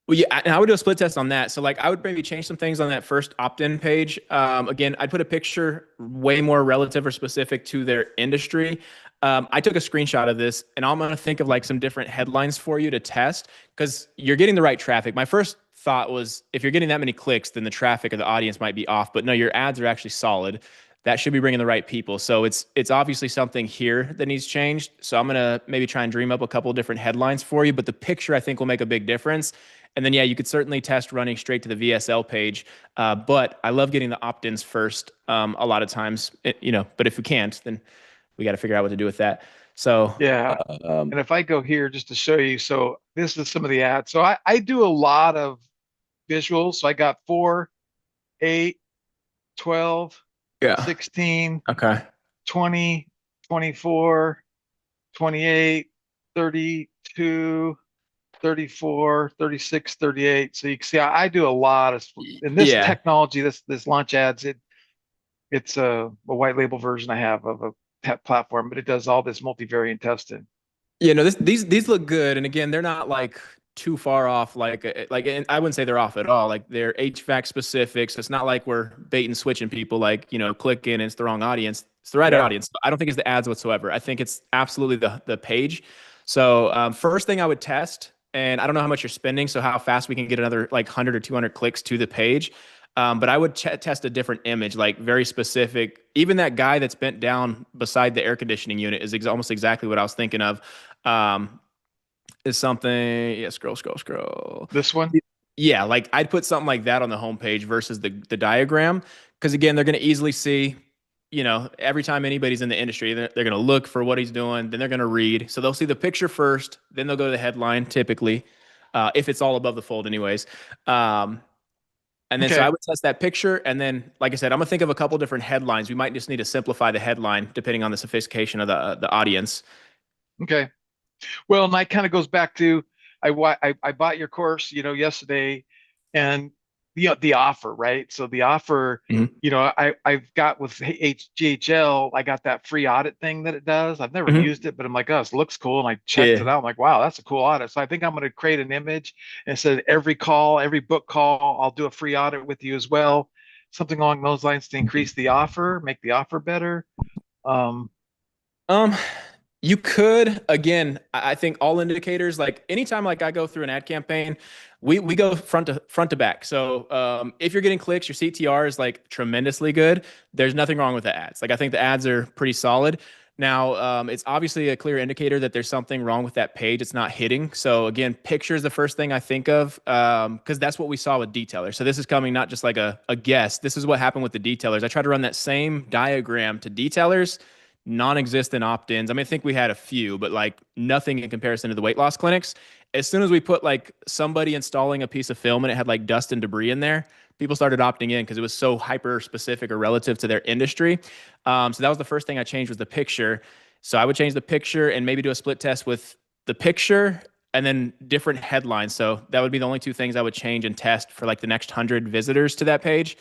Well, yeah, and I would do a split test on that. So like I would maybe change some things on that first opt-in page. Again, I'd put a picture way more relative or specific to their industry. I took a screenshot of this and I'm going to think of like some different headlines for you to test because you're getting the right traffic. My first thought was if you're getting that many clicks, then the traffic or the audience might be off, but no, your ads are actually solid. That should be bringing the right people. So it's obviously something here that needs changed. So I'm going to maybe try and dream up a couple of different headlines for you, but the picture I think will make a big difference. And then, yeah, you could certainly test running straight to the VSL page. But I love getting the opt-ins first a lot of times, but if we can't, then we got to figure out what to do with that. So, yeah. And if I go here just to show you, so this is some of the ads. So I do a lot of visuals. So I got 4, 8, 12, 16, 20, 24, 28, 32, 34, 36, 38. So you can see I do a lot of, in this technology, this launch ads, it's a white label version I have of a platform, but it does all this multivariate testing. Yeah, no, these look good. And again, they're not like too far off. And I wouldn't say they're off at all. Like they're HVAC specific. So it's not like we're bait and switching people like, click in and it's the wrong audience. It's the right audience. I don't think it's the ads whatsoever. I think it's absolutely the page. So first thing I would test, and I don't know how much you're spending, so how fast we can get another like 100 or 200 clicks to the page. But I would test a different image, like very specific. Even that guy that's bent down beside the air conditioning unit is almost exactly what I was thinking of. is something. Yeah, scroll. This one? Yeah, like I'd put something like that on the homepage versus the diagram, because again, they're going to easily see, every time anybody's in the industry, they're going to look for what he's doing, then they're going to read. So they'll see the picture first, then they'll go to the headline typically, if it's all above the fold anyways. And then so I would test that picture, and then, like I said, I'm gonna think of a couple different headlines. We might just need to simplify the headline depending on the sophistication of the audience. Okay. Well, and that kind of goes back to I bought your course, yesterday, and the offer, right? So the offer, I've got with GHL, I got that free audit thing that it does. I've never used it, but I'm like, oh, it looks cool. And I checked it out. I'm like, wow, that's a cool audit. So I think I'm going to create an image and said every book call, I'll do a free audit with you as well. Something along those lines to increase the offer, make the offer better. You could, again, I think all indicators, like anytime like I go through an ad campaign, we go front to back. So if you're getting clicks, your CTR is like tremendously good. There's nothing wrong with the ads. Like I think the ads are pretty solid. Now, it's obviously a clear indicator that there's something wrong with that page. It's not hitting. So again, picture is the first thing I think of, because that's what we saw with detailers. So this is coming not just like a guess. This is what happened with the detailers. I tried to run that same diagram to detailers. Non-existent opt-ins. I mean, I think we had a few, but like nothing in comparison to the weight loss clinics. As soon as we put like somebody installing a piece of film and it had like dust and debris in there, people started opting in because it was so hyper specific or relative to their industry. So that was the first thing I changed, was the picture. So I would change the picture and maybe do a split test with the picture and then different headlines. So that would be the only two things I would change and test for like the next 100 visitors to that page.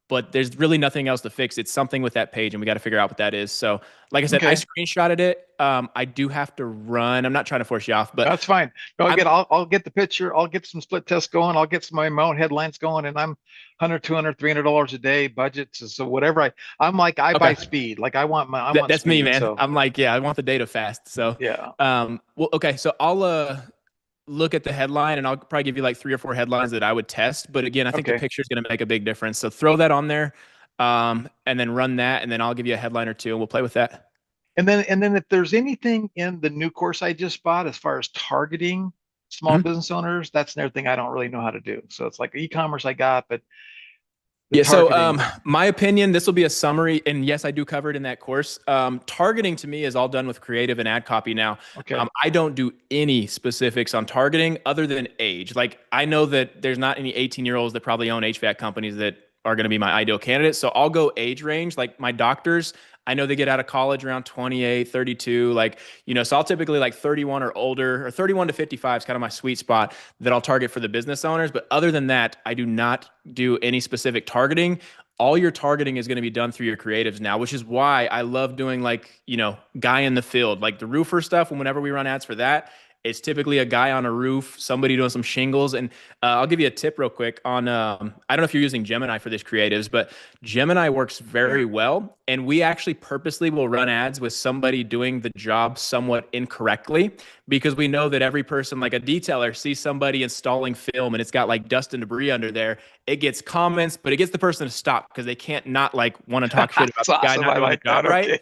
But there's really nothing else to fix. It's something with that page, and we got to figure out what that is. So, like I said, I screenshotted it. I do have to run. I'm not trying to force you off, but that's fine. No, I'll get the picture. I'll get some split tests going. I'll get my own headlines going, and I'm $100, $200, $300 a day budgets. So whatever I buy speed. Like I want that's speed, me, man. So. I'm like, I want the data fast. So yeah. Well, okay. So I'll look at the headline, and I'll probably give you like 3 or 4 headlines that I would test. But again, I think the picture is going to make a big difference. So throw that on there, and then run that, and then I'll give you a headline or two, and we'll play with that. And then if there's anything in the new course I just bought as far as targeting small business owners, that's another thing I don't really know how to do. So it's like e-commerce I got, but so my opinion, this will be a summary, and yes, I do cover it in that course. Targeting to me is all done with creative and ad copy now. I don't do any specifics on targeting other than age. Like I know that there's not any 18-year-olds that probably own HVAC companies that are going to be my ideal candidate. So I'll go age range. Like my doctors, I know they get out of college around 28, 32, so I'll typically like 31 or older, or 31 to 55 is kind of my sweet spot that I'll target for the business owners. But other than that, I do not do any specific targeting. All your targeting is going to be done through your creatives now, which is why I love doing guy in the field, like the roofer stuff. And whenever we run ads for that, it's typically a guy on a roof, somebody doing some shingles. And I'll give you a tip real quick on, I don't know if you're using Gemini for this creatives, but Gemini works very well. And we actually purposely will run ads with somebody doing the job somewhat incorrectly, because we know that every person, like a detailer, sees somebody installing film and it's got like dust and debris under there. It gets comments, but it gets the person to stop because they can't not want to talk shit about the guy not doing the job right.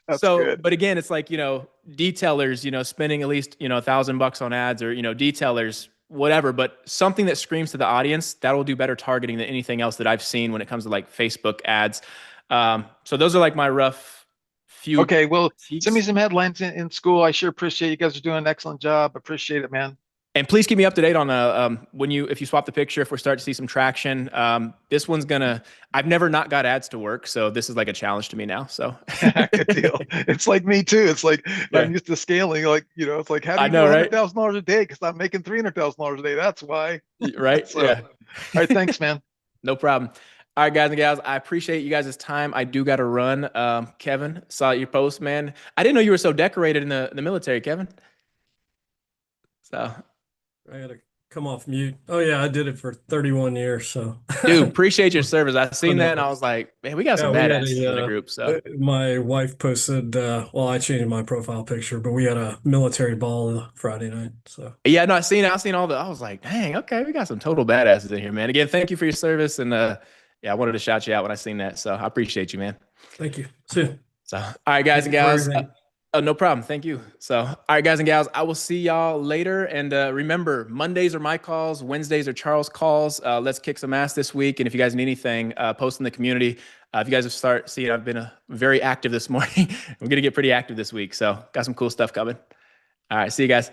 That's good. But again, it's like, detailers, spending at least, $1,000 on ads, or, detailers, whatever, but something that screams to the audience that will do better targeting than anything else that I've seen when it comes to like Facebook ads. So those are like my rough few. Okay. Well, send me some headlines in school. I sure appreciate you guys are doing an excellent job. Appreciate it, man. And please keep me up to date on if you swap the picture, if we're starting to see some traction. This one's I've never not got ads to work, so this is like a challenge to me now. So good deal. It's like me too. It's like I'm used to scaling. It's like how do you do $100,000 a day? Because I'm making $300,000 a day. That's why. Right. All right. Thanks, man. No problem. All right, guys and gals, I appreciate you guys' time. I do got to run. Kevin, saw your post, man. I didn't know you were so decorated in the military, Kevin. So. I gotta come off mute. Oh yeah, I did it for 31 years. So, dude, appreciate your service. I seen that and I was like, man, we got some badasses in the group. So my wife posted. I changed my profile picture, but we had a military ball Friday night. So yeah, no, I seen all the. I was like, dang, okay, we got some total badasses in here, man. Again, thank you for your service, and I wanted to shout you out when I seen that. So I appreciate you, man. Thank you. See you. So, all right, guys and gals. Oh, no problem. Thank you. So, all right, guys and gals, I will see y'all later. And remember, Mondays are my calls. Wednesdays are Charles' calls. Let's kick some ass this week. And if you guys need anything, post in the community. If you guys have start seeing, I've been very active this morning. I'm going to get pretty active this week. So got some cool stuff coming. All right. See you guys.